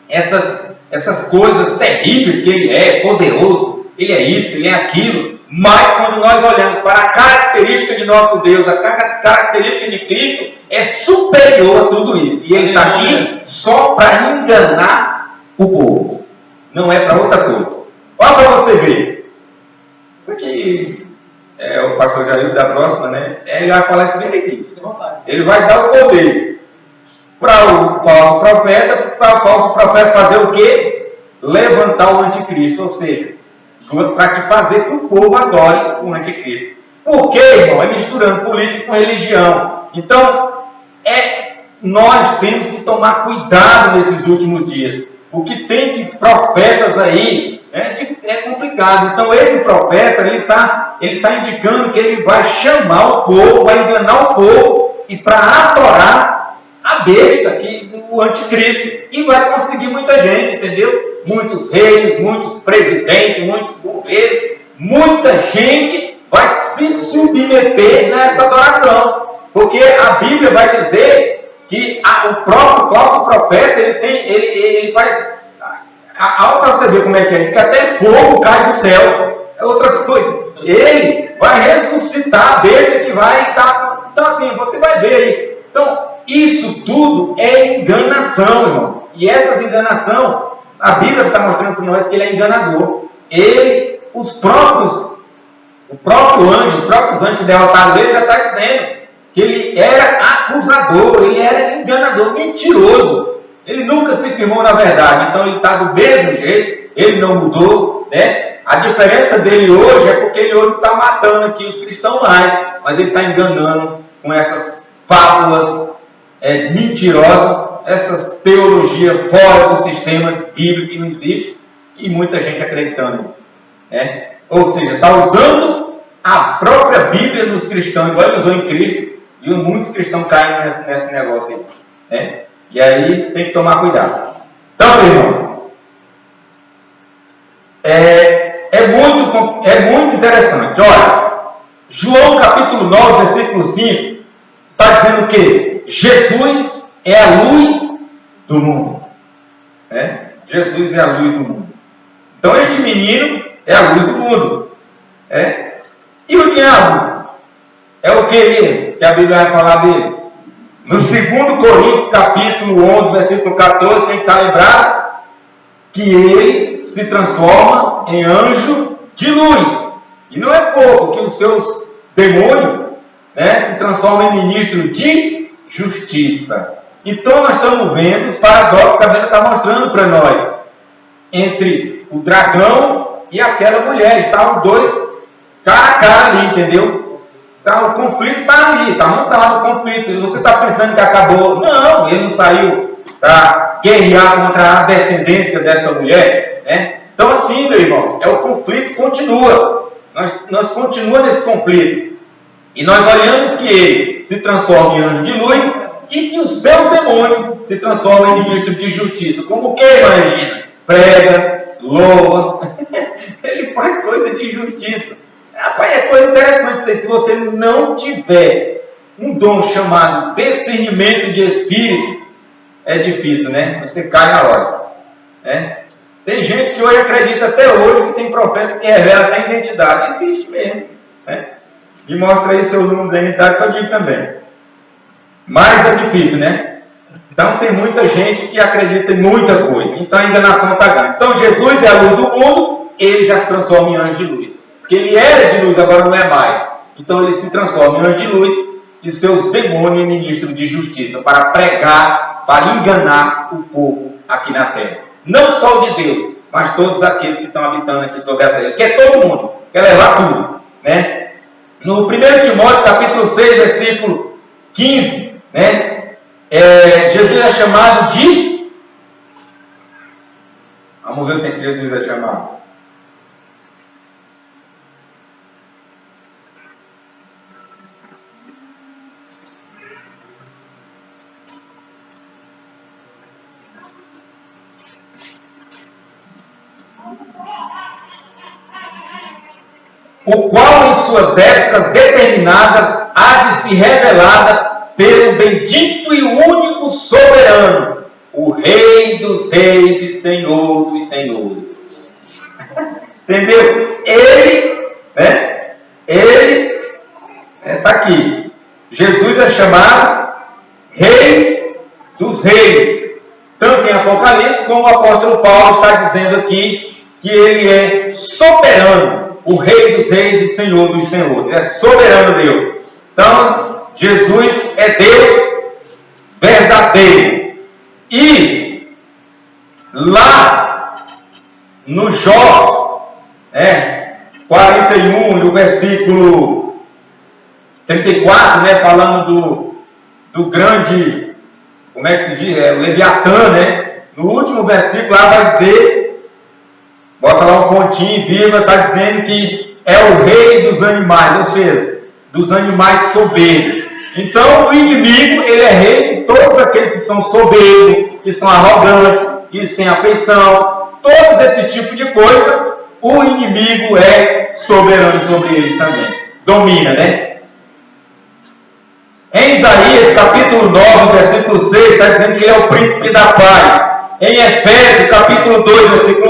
essas coisas terríveis, que ele é poderoso, ele é isso, ele é aquilo, mas quando nós olhamos para a característica de nosso Deus, a característica de Cristo é superior a tudo isso. E ele está aqui só para enganar o povo, não é para outra coisa. Olha para você ver. Isso aqui é o pastor Jair da próxima, né? Ele vai falar isso bem aqui. Ele vai dar o poder para o falso profeta fazer o quê? Levantar o anticristo, ou seja, para que fazer que o povo adore o anticristo. Por quê, irmão? É misturando política com religião. Então, nós temos que tomar cuidado nesses últimos dias. O que tem de profetas aí é complicado. Então, esse profeta, ele está indicando que ele vai chamar o povo, vai enganar o povo, e para adorar a besta, o anticristo, e vai conseguir muita gente, entendeu? Muitos reis, muitos presidentes, muitos governos, muita gente vai se submeter nessa adoração, porque a Bíblia vai dizer que o próprio falso profeta, ele faz Olha para você ver como é que é isso, que até fogo cai do céu. É outra coisa. Ele vai ressuscitar a besta que vai estar. Então, assim, você vai ver aí. Então, isso tudo é enganação, irmão. E essas enganação, a Bíblia está mostrando para nós que ele é enganador. O próprio anjo, os próprios anjos que derrotaram ele, já está dizendo que ele era acusador, ele era enganador, mentiroso. Ele nunca se firmou na verdade. Então ele está do mesmo jeito, ele não mudou, né? A diferença dele hoje é porque ele hoje está matando aqui os cristãos mais, mas ele está enganando com essas fábulas mentirosas, essas teologias fora do sistema bíblico que não existe, e muita gente acreditando, né? Ou seja, está usando a própria Bíblia nos cristãos, igual ele usou em Cristo, e muitos cristãos caem nesse negócio aí, né? E aí tem que tomar cuidado. Então, meu irmão, é muito interessante. Olha, João capítulo 9, versículo 5, está dizendo que Jesus é a luz do mundo. Né? Jesus é a luz do mundo. Então, este menino é a luz do mundo. E o diabo é o que a Bíblia vai falar dele? No 2 Coríntios capítulo 11, versículo 14, tem que estar lembrado que ele se transforma em anjo de luz. E não é pouco que os seus demônios, né, se transformam em ministro de justiça. Então nós estamos vendo os paradoxos que a Bíblia está mostrando para nós. Entre o dragão e aquela mulher. Estavam dois cara a cara ali, entendeu? Então, o conflito está ali, está montado o conflito. Você está pensando que acabou? Não, ele não saiu para guerrear contra a descendência dessa mulher, né? Então assim, meu irmão, o conflito continua. Nós continuamos nesse conflito. E nós olhamos que ele se transforma em anjo de luz e que os seus demônios se transformam em ministro de justiça. Como que, imagina? Prega, louva. Ele faz coisa de justiça. Rapaz, é coisa interessante isso aí. Se você não tiver um dom chamado discernimento de espírito, é difícil, né? Você cai na hora, né? Tem gente que hoje acredita até hoje que tem profeta que revela até a identidade. Existe mesmo, né? Me mostra aí seu número da identidade que eu digo também. Mas é difícil, né? Então tem muita gente que acredita em muita coisa. Então a enganação está grande. Então Jesus é a luz do mundo, ele já se transforma em anjo de luz. Porque ele era de luz, agora não é mais. Então ele se transforma em anjo de luz e seus demônios em ministro de justiça, para pregar, para enganar o povo aqui na terra. Não só o de Deus, mas todos aqueles que estão habitando aqui sobre a terra. Quer todo mundo, quer levar tudo, né? No 1 Timóteo capítulo 6, versículo 15, né? Jesus é chamado de... Vamos ver o que Jesus é chamado. O qual em suas épocas determinadas há de se revelar pelo bendito e único soberano, o Rei dos reis e Senhor dos senhores. Entendeu? Ele, né? Ele está aqui. Jesus é chamado Rei dos reis. Tanto em Apocalipse como o apóstolo Paulo está dizendo aqui que ele é soberano. O Rei dos reis e Senhor dos senhores. É soberano Deus. Então, Jesus é Deus verdadeiro. E lá no Jó 41, no versículo 34, né, falando do grande, como é que se diz? O Leviatã, né? No último versículo lá vai dizer, bota lá um pontinho, vírgula, está dizendo que é o rei dos animais, ou seja, dos animais soberbos. Então, o inimigo, ele é rei de todos aqueles que são soberbos, que são arrogantes, que sem afeição, todos esse tipo de coisa, o inimigo é soberano sobre eles também. Domina, né? Em Isaías, capítulo 9, versículo 6, está dizendo que ele é o príncipe da paz. Em Efésios, capítulo 2, versículo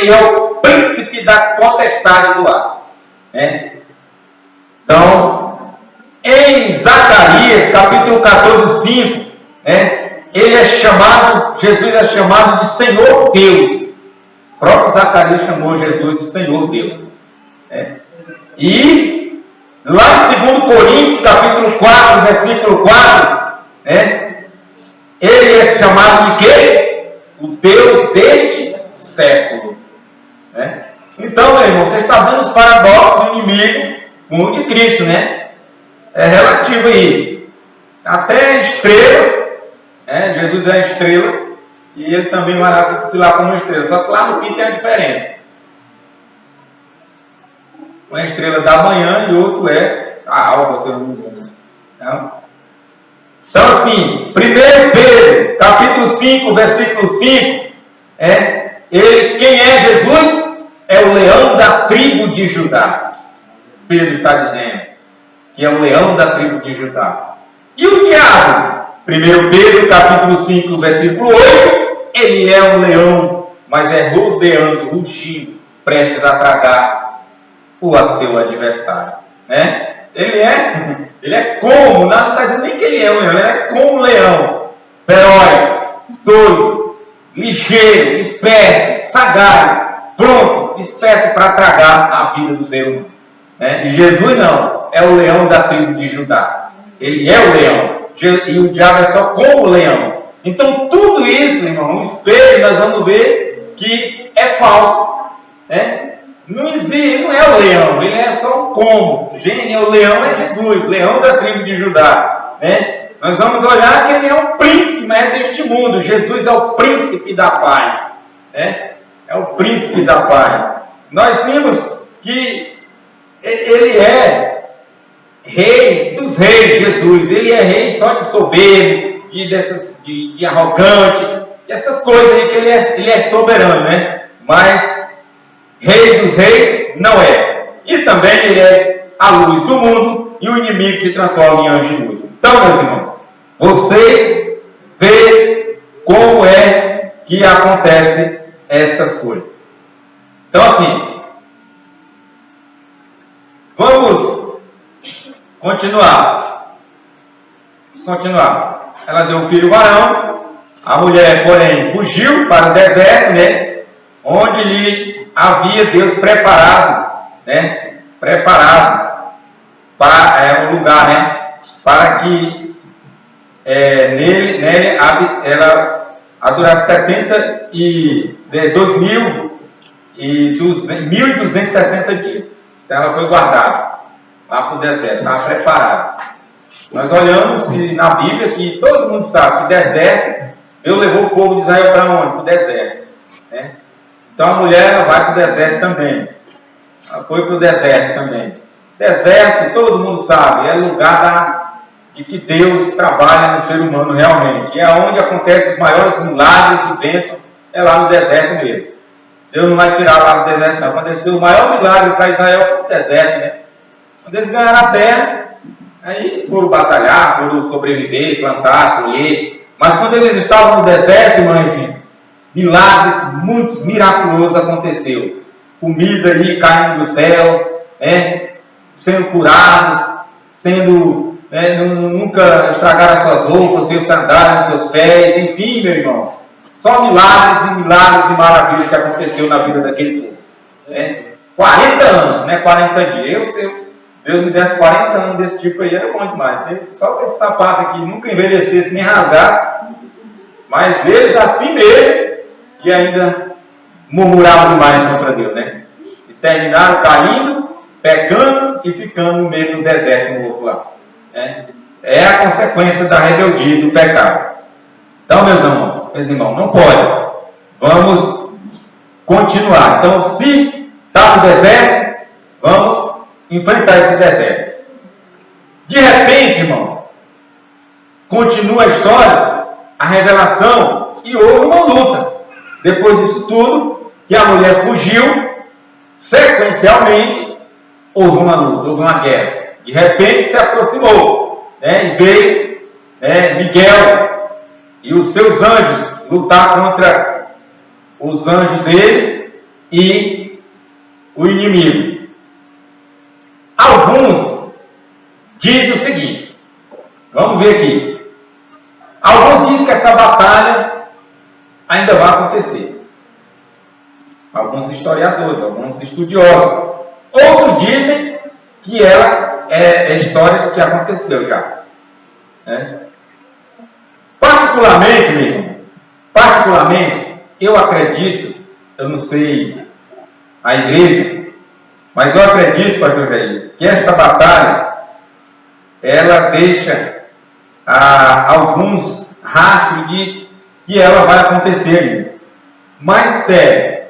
ele é o príncipe das potestades do ar. Né? Então, em Zacarias, capítulo 14, 5, né, Jesus é chamado de Senhor Deus. O próprio Zacarias chamou Jesus de Senhor Deus. Né? E lá em 2 Coríntios, capítulo 4, versículo 4, né, ele é chamado de quê? O Deus deste século. Né? Então, meu irmão, você está vendo os paradoxos do inimigo com o de Cristo, né? É relativo aí. Até estrela, Jesus é a estrela, e ele também vai se titular como estrela. Só que lá no fim tem a diferença. Uma estrela da manhã e outro é a alva, se eu não me engano. Então, assim, 1 Pedro, capítulo 5, versículo 5, quem é Jesus? É o leão da tribo de Judá. Pedro está dizendo que é o leão da tribo de Judá. E o diabo? 1 Pedro, capítulo 5, versículo 8, ele é um leão, mas é rodeando, rugindo, prestes a tragar o seu adversário. Né? Ele é como, não está dizendo nem que ele é um leão, ele é como um leão, feroz, doido, ligeiro, esperto, sagaz, pronto, esperto para tragar a vida do ser humano. Né? E Jesus não, é o leão da tribo de Judá. Ele é o leão, e o diabo é só como o leão. Então tudo isso, irmão, um espelho, nós vamos ver que é falso. Né? Não existe, não é o leão, ele é só um como. O leão é Jesus, leão da tribo de Judá. Né? Nós vamos olhar que ele é um príncipe, mas é deste mundo. Jesus é o príncipe da paz. Né? É o príncipe da paz. Nós vimos que ele é rei dos reis, Jesus. Ele é rei só de soberbo, de arrogante, essas coisas aí que ele é soberano, né? Mas rei dos reis não é. E também ele é a luz do mundo e o inimigo se transforma em anjo de luz. Então, meus irmãos, vocês veem como é que acontece estas coisas. Então, assim, vamos continuar. Ela deu um filho varão, a mulher, porém, fugiu para o deserto, né? Onde lhe havia Deus preparado, né? Preparado para um lugar, né? Para que nele ela durasse 1.260 dias. Então ela foi guardada lá para o deserto, estava preparada. Nós olhamos na Bíblia que todo mundo sabe que deserto, Deus levou o povo de Israel para onde? Para o deserto. Né? Então a mulher vai para o deserto também. Ela foi para o deserto também. Deserto, todo mundo sabe, é lugar de que Deus trabalha no ser humano realmente. E é onde acontecem os maiores milagres e bênçãos, é lá no deserto mesmo. Deus não vai tirar lá no deserto, não. Aconteceu o maior milagre para Israel foi no deserto, né? Quando eles ganharam a terra, aí foram batalhar, foram sobreviver, plantar, colher. Mas quando eles estavam no deserto, irmãos, milagres, muitos miraculosos aconteceu. Comida ali caindo do céu, né? Sendo curados, nunca estragaram as suas roupas, seus sandálios, seus pés, enfim, meu irmão. Só milagres e maravilhas que aconteceu na vida daquele povo. Né? 40 anos, né? 40 dias. Se Deus me desse 40 anos desse tipo aí, era bom demais. Só que esse sapato aqui nunca envelhecesse nem rasgasse, mas eles assim mesmo, e ainda murmuravam demais contra Deus, né? E terminaram caindo, pecando e ficando no meio do deserto no outro lado. É a consequência da rebeldia do pecado. Então, meus irmãos, não pode. Vamos continuar. Então, se está no deserto, vamos enfrentar esse deserto. De repente, irmão, continua a história, a revelação, e houve uma luta. Depois disso tudo, que a mulher fugiu, sequencialmente, houve uma luta, houve uma guerra. De repente se aproximou, né, e veio Miguel e os seus anjos lutar contra os anjos dele, e o inimigo. Alguns dizem o seguinte, vamos ver aqui. Alguns dizem que essa batalha ainda vai acontecer. Alguns historiadores, alguns estudiosos. Outros dizem que ela é história que aconteceu já. Particularmente, meu irmão, eu acredito, eu não sei a igreja, mas eu acredito, pastor Jair, que esta batalha, ela deixa alguns rastros de que ela vai acontecer, amigo. Mas espere,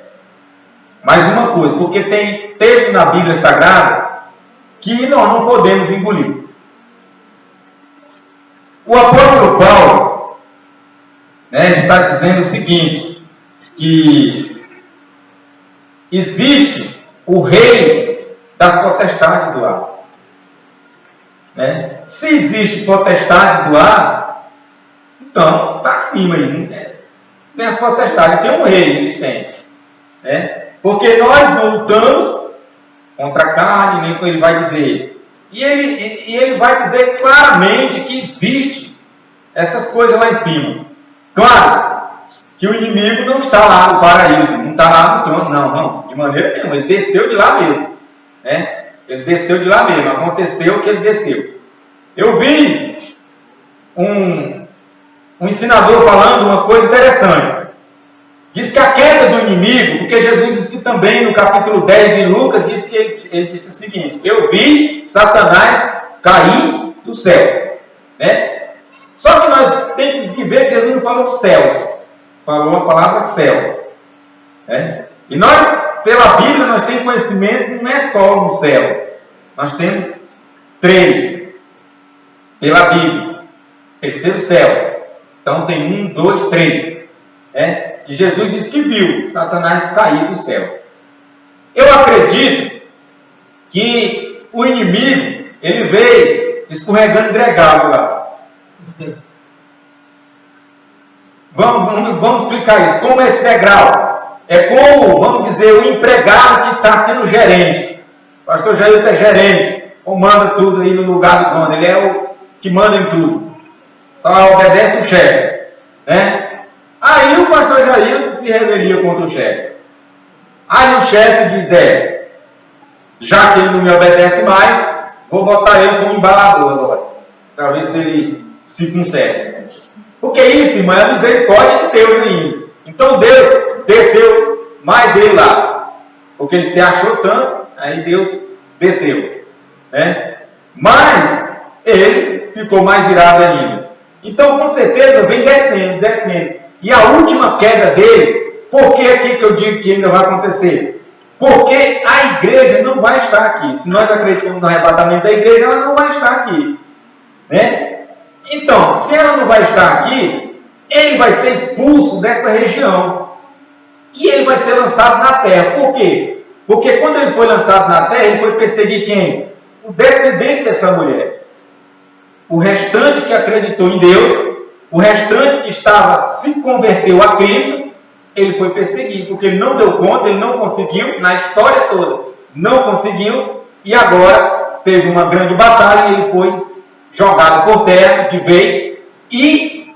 mais uma coisa, porque tem texto na Bíblia Sagrada que nós não podemos engolir. O apóstolo Paulo está dizendo o seguinte, que existe o rei das potestades do ar. Se existe potestade do ar, então está acima aí. Tem as potestades, tem um rei, eles têm. Porque nós não lutamos contra a carne, nem como ele vai dizer. E ele vai dizer claramente que existe essas coisas lá em cima. Claro que o inimigo não está lá no paraíso, não está lá no trono, não, de maneira nenhuma. Ele desceu de lá mesmo. Ele desceu de lá mesmo, aconteceu que ele desceu. Eu vi um ensinador falando uma coisa interessante. Diz que a queda do inimigo, porque Jesus disse que também no capítulo 10 de Lucas, diz que ele disse o seguinte: eu vi Satanás cair do céu. Só que nós temos que ver que Jesus não falou céus, falou a palavra céu. E nós, pela Bíblia, nós temos conhecimento, não é só no céu. Nós temos 3 pela Bíblia. Terceiro céu. Então tem 1, 2, 3. E Jesus disse que viu Satanás cair do céu. Eu acredito que o inimigo, ele veio escorregando gregário lá. Vamos explicar isso. Como é esse degrau? É como, vamos dizer, o empregado que está sendo gerente. O pastor Jair é gerente, comanda tudo aí no lugar do dono. Ele é o que manda em tudo. Só obedece o chefe. Aí o pastor Jair se rebelia contra o chefe. Aí o chefe diz, já que ele não me obedece mais, vou botar ele como embalador agora, para ver se ele se conserta. Porque isso, irmão, é a misericórdia de Deus ainda. Então Deus desceu mais ele lá, porque ele se achou tanto, aí Deus desceu. Mas ele ficou mais irado ainda. Então com certeza vem descendo. E a última queda dele, por que aqui que eu digo que ainda vai acontecer? Porque a igreja não vai estar aqui. Se nós acreditamos no arrebatamento da igreja, ela não vai estar aqui. Então, se ela não vai estar aqui, ele vai ser expulso dessa região. E ele vai ser lançado na terra. Por quê? Porque quando ele foi lançado na terra, ele foi perseguir quem? O descendente dessa mulher. O restante que acreditou em Deus, o restante que se converteu a Cristo, ele foi perseguido, porque ele não deu conta, ele não conseguiu, na história toda, não conseguiu, e agora teve uma grande batalha e ele foi jogado por terra de vez, e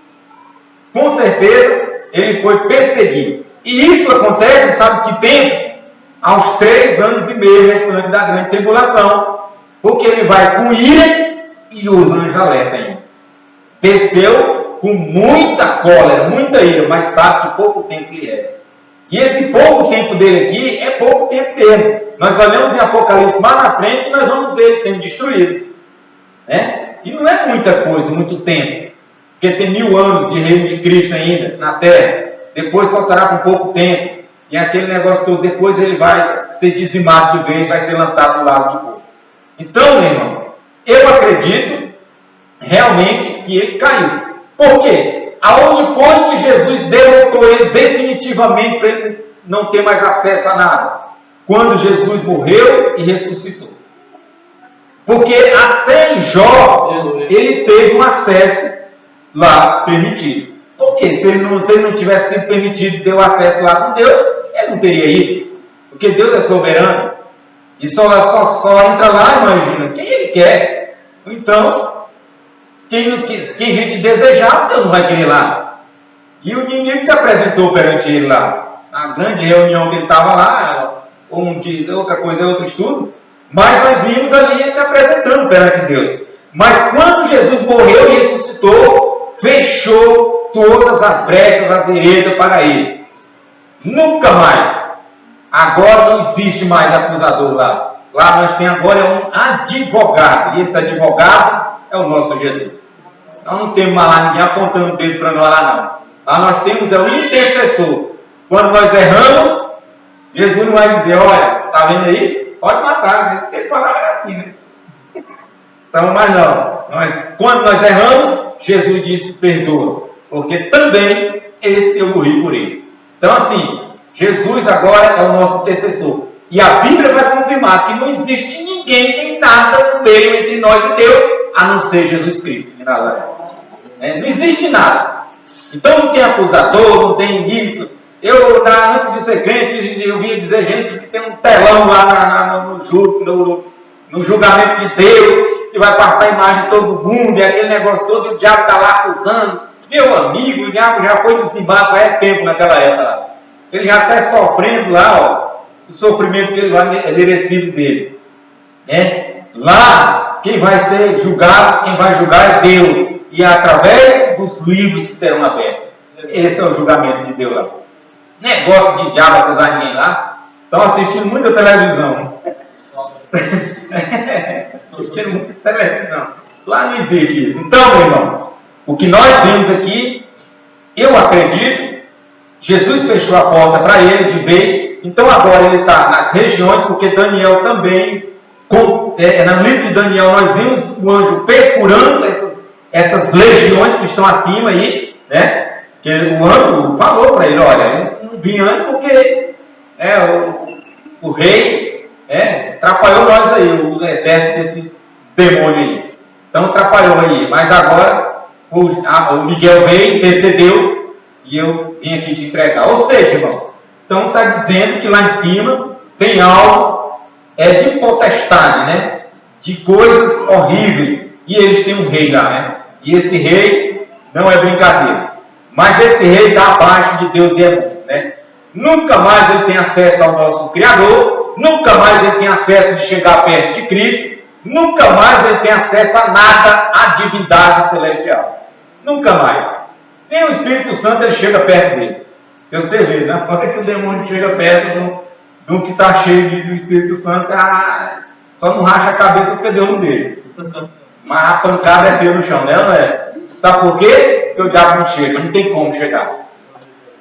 com certeza ele foi perseguido. E isso acontece, sabe que tempo? Aos 3 anos e meio restante da grande tribulação, porque ele vai com ira e os anjos alertam ainda. Desceu com muita cólera, muita ira, mas sabe que pouco tempo lhe é. E esse pouco tempo dele aqui é pouco tempo mesmo. Nós olhamos em Apocalipse mais na frente e nós vamos ver ele sendo destruído. E não é muita coisa, muito tempo. Porque tem 1000 anos de reino de Cristo ainda na terra. Depois soltará com pouco tempo. E aquele negócio todo, depois ele vai ser dizimado de vez, vai ser lançado do lado de fogo. Então, meu irmão, eu acredito realmente que ele caiu. Por quê? Aonde foi que Jesus derrotou ele definitivamente para ele não ter mais acesso a nada? Quando Jesus morreu e ressuscitou. Porque até em Jó, ele teve um acesso lá permitido. Por quê? Se ele não tivesse sido permitido ter o acesso lá com Deus, ele não teria ido. Porque Deus é soberano. E só entra lá, imagina, quem Ele quer. Então, quem a gente desejar, Deus não vai querer lá. E o ninguém se apresentou perante Ele lá. Na grande reunião que ele estava lá, outra coisa, outro estudo. Mas nós vimos ali Ele se apresentando perante Deus. Mas quando Jesus morreu e ressuscitou, fechou todas as brechas, as veredas para Ele. Nunca mais. Agora não existe mais acusador lá. Lá nós temos agora um advogado. E esse advogado é o nosso Jesus. Nós não temos mais lá ninguém apontando o dedo para nós lá não. Lá nós temos o intercessor. Quando nós erramos, Jesus não vai dizer, olha, está vendo aí? Pode matar, né? Ele falava assim, né? Então, mas não. Quando nós erramos, Jesus disse, perdoa. Porque também eu morri por ele. Então assim, Jesus agora é o nosso intercessor. E a Bíblia vai confirmar que não existe ninguém, nem nada no meio entre nós e Deus, a não ser Jesus Cristo de Nazaré. Não existe nada. Então não tem acusador, não tem isso. Antes de ser crente, eu via dizer gente que tem um telão lá no julgamento de Deus, que vai passar a imagem de todo mundo, e aquele negócio todo, e o diabo está lá acusando. Meu amigo, o diabo já foi dizimado há tempo naquela época. Ele já está sofrendo lá, ó, o sofrimento que ele vai merecido dele. Lá, quem vai ser julgado, quem vai julgar é Deus. E é através dos livros que serão abertos. Esse é o julgamento de Deus lá. Negócio de diabo acusar ninguém lá. Estão assistindo muita televisão. Assistindo muita televisão. Lá não existe isso. Então, meu irmão, o que nós vemos aqui, eu acredito, Jesus fechou a porta para ele de vez. Então agora ele está nas regiões, porque Daniel também, no livro de Daniel nós vimos o anjo perfurando essas legiões que estão acima aí, né? Que o anjo falou para ele, olha, eu não vim antes porque o rei atrapalhou nós aí, o exército desse demônio aí. Então atrapalhou aí, mas agora o Miguel veio, intercedeu, e eu vim aqui te entregar. Ou seja, irmão, então está dizendo que lá em cima tem algo de potestade, né? De coisas horríveis. E eles têm um rei lá, né? E esse rei não é brincadeira. Mas esse rei está abaixo de Deus e é bom, né? Nunca mais ele tem acesso ao nosso Criador. Nunca mais ele tem acesso de chegar perto de Cristo. Nunca mais ele tem acesso a nada, à divindade celestial. Nunca mais. Nem o Espírito Santo ele chega perto dele. Você vê, na hora que o demônio chega perto do que está cheio do Espírito Santo, só não racha a cabeça porque Deus não deixa. Mas a pancada é feia no chão, né? Não é? Sabe por quê? Porque o diabo não chega, não tem como chegar.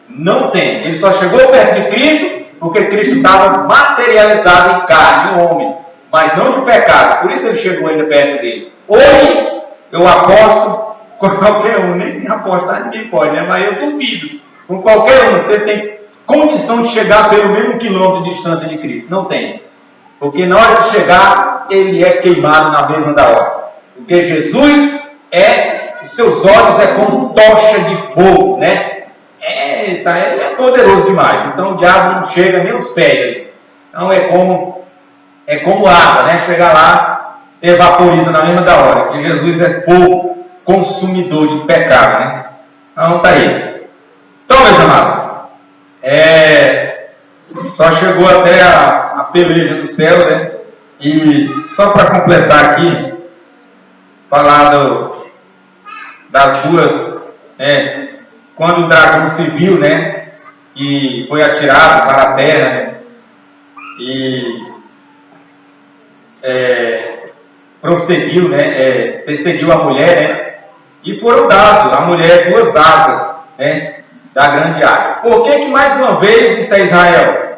Não tem. Ele só chegou perto de Cristo porque Cristo estava materializado em carne, em homem, mas não no pecado. Por isso ele chegou ainda perto dele. Hoje, eu aposto com qualquer um, nem apostar ninguém pode, né? Mas eu duvido. Com qualquer um, você tem condição de chegar pelo menos 1 quilômetro de distância de Cristo. Não tem. Porque na hora de chegar, ele é queimado na mesma da hora. Porque Jesus os seus olhos como tocha de fogo, né? Ele é poderoso demais. Então o diabo não chega nem aos pés. Então é como água, né? Chega lá, evaporiza na mesma da hora. Porque Jesus é fogo consumidor de pecado, né? Então está aí. Então, meus amados, só chegou até a peleja do céu, né? E só para completar aqui, falar das duas, quando o dragão se viu, né? E foi atirado para a terra, né? E prosseguiu, né? Perseguiu a mulher, né? E foram dados à mulher 2 asas, né? Da grande águia. Por que mais uma vez isso é Israel?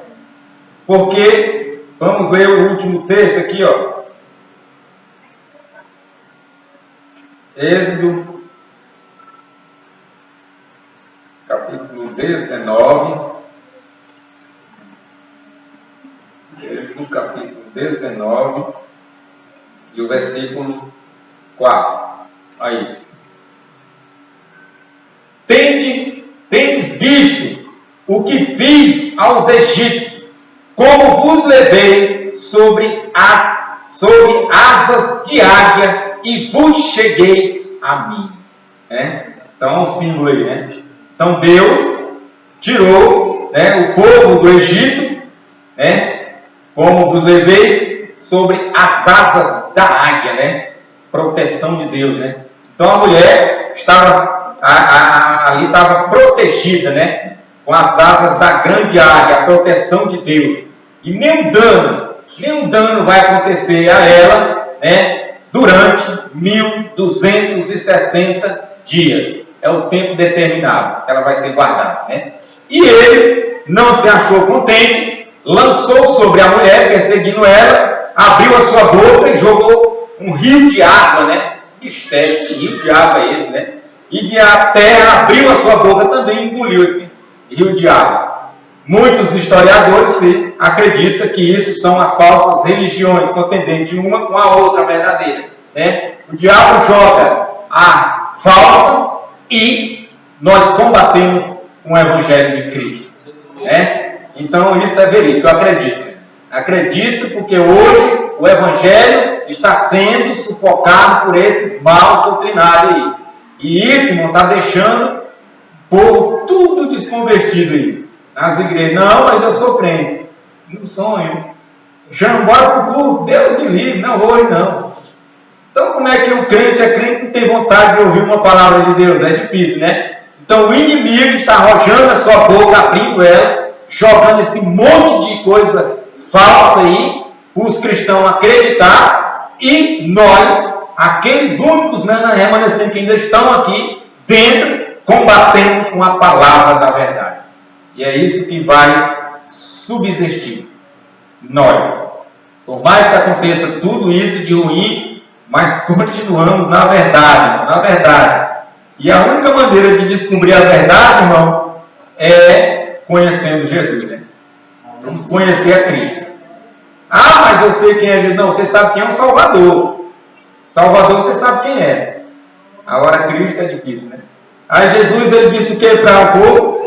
Porque, vamos ler o último texto aqui, ó. Êxodo, capítulo 19. Êxodo, capítulo 19. E o versículo 4. Aí. Tendes visto o que fiz aos egípcios como vos levei sobre asas de águia e vos cheguei a mim. Então, é um símbolo aí, né? Então, Deus tirou, o povo do Egito, como vos levei sobre as asas da águia, proteção de Deus, Então, a mulher estava ali estava protegida, com as asas da grande águia, a proteção de Deus. E nenhum dano vai acontecer a ela, durante 1260 dias. É o tempo determinado que ela vai ser guardada, E ele não se achou contente, lançou sobre a mulher, perseguindo ela, abriu a sua boca e jogou um rio de água, Mistério, que rio de água é esse, E a terra abriu a sua boca também e engoliu esse rio de água. Muitos historiadores acreditam que isso são as falsas religiões, contendentes uma com a outra verdadeira. O diabo joga a falsa e nós combatemos com o Evangelho de Cristo. Então isso é verídico, eu acredito. Acredito porque hoje o Evangelho está sendo sufocado por esses maus doutrinários aí. E isso, irmão, está deixando o povo tudo desconvertido aí. Nas igrejas, não, mas eu sou crente. Não sonho. Já não bora para o culto, Deus me livre, não hoje não. Então como é que o crente é crente e não tem vontade de ouvir uma palavra de Deus? É difícil, Então o inimigo está arrojando a sua boca, abrindo ela, jogando esse monte de coisa falsa aí, os cristãos acreditar, e nós, aqueles únicos remanescentes que ainda estão aqui dentro, combatendo com a palavra da verdade. E é isso que vai subsistir. Nós, por mais que aconteça tudo isso de ruim, mas continuamos na verdade. E a única maneira de descobrir a verdade, irmão, é conhecendo Jesus, Vamos conhecer a Cristo. Ah, mas eu sei quem é Jesus. Não, você sabe quem é o Salvador. Salvador você sabe quem é. Agora Cristo é difícil, Aí Jesus, ele disse o que para o povo?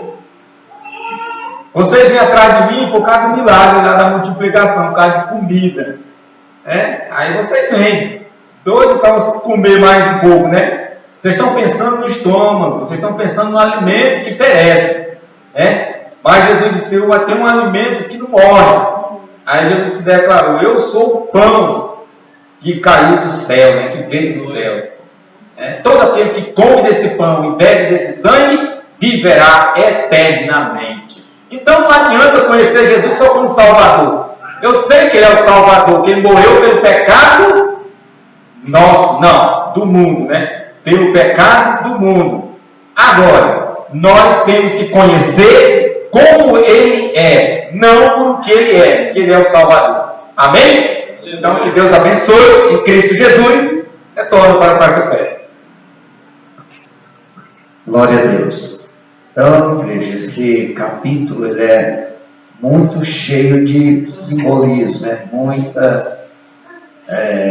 Vocês vêm atrás de mim por causa do milagre lá da multiplicação, por causa de comida. Aí vocês vêm, doido para comer mais um pouco, Vocês estão pensando no estômago, vocês estão pensando no alimento que perece. Mas Jesus disse, eu vou ter um alimento que não morre. Aí Jesus se declarou, eu sou o pão que caiu do céu, que veio do céu. Todo aquele que come desse pão e bebe desse sangue, viverá eternamente. Então não adianta conhecer Jesus só como Salvador. Eu sei que Ele é o Salvador, que Ele morreu pelo pecado nosso, não, do mundo, Pelo pecado do mundo. Agora, nós temos que conhecer como Ele é, não por o que Ele é, que Ele é o Salvador. Amém? Então que Deus abençoe em Cristo Jesus. Retorno para o pastor Pérez. Glória a Deus. Então, igreja, esse capítulo ele é muito cheio de simbolismo, muitas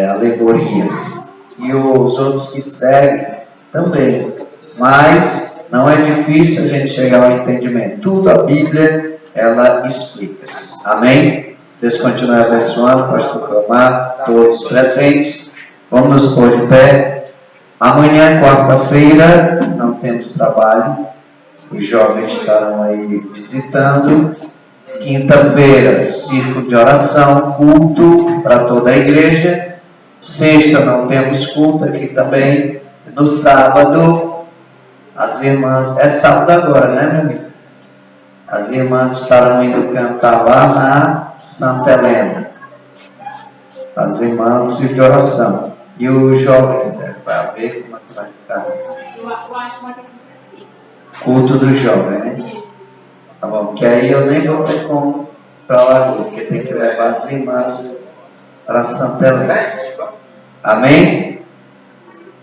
alegorias. E os outros que seguem também. Mas não é difícil a gente chegar ao entendimento. Tudo a Bíblia, ela explica. Amém? Deus continue abençoando, pastor Clamar, todos presentes. Vamos nos pôr de pé. Amanhã, quarta-feira, não temos trabalho. Os jovens estarão aí visitando. Quinta-feira, círculo de oração, culto para toda a igreja. Sexta, não temos culto aqui também. No sábado, as irmãs... É sábado agora, meu amigo? As irmãs estarão indo cantar lá na Santa Helena. As irmãs de oração. E os jovens, vai ver como é que vai ficar. Eu acho uma Culto do jovem, Tá bom, porque aí eu nem vou ter como para lá, porque tem que levar as irmãs para Santa Helena. Amém?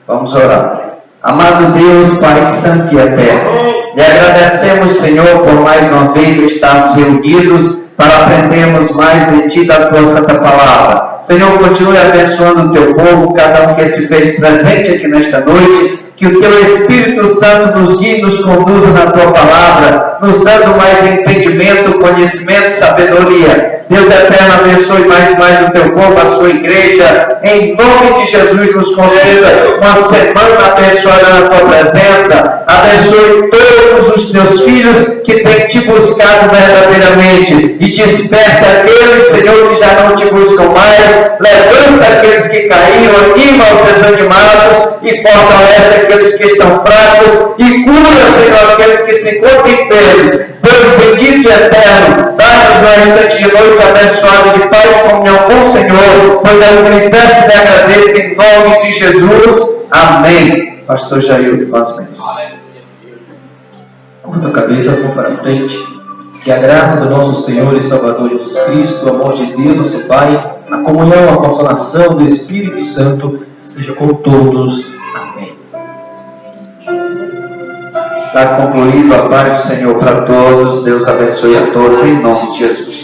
Vamos orar. Amado Deus, Pai Santo e Eterno, lhe agradecemos, Senhor, por mais uma vez estarmos reunidos para aprendermos mais de Ti, da Tua Santa Palavra. Senhor, continue abençoando o Teu povo, cada um que se fez presente aqui nesta noite, Que o Teu Espírito Santo nos guie e nos conduza na Tua palavra, nos dando mais entendimento, conhecimento, sabedoria. Deus eterno, abençoe mais e mais o Teu povo, a Sua igreja. Em nome de Jesus, nos conceda uma semana abençoada na Tua presença. Abençoe todos os Teus filhos que têm Te buscado verdadeiramente. E desperta aqueles, Senhor, que já não Te buscam mais. Levanta aqueles que caíram, anima os desanimados e fortalece aqueles que estão fracos e cura, Senhor, aqueles que se encontram enfermos. Deus bendito e eterno, dá-nos um instante de noite abençoado de paz e comunhão com o Senhor, pois é o que lhe peço e agradeço em nome de Jesus. Amém. Pastor Jair, vós bênçãos. Curva a cabeça, vamos para frente. Que a graça do nosso Senhor e Salvador Jesus Cristo, o amor de Deus, nosso Pai, a comunhão, a consolação do Espírito Santo seja com todos. Amém. Está concluído. A paz do Senhor para todos. Deus abençoe a todos em nome de Jesus.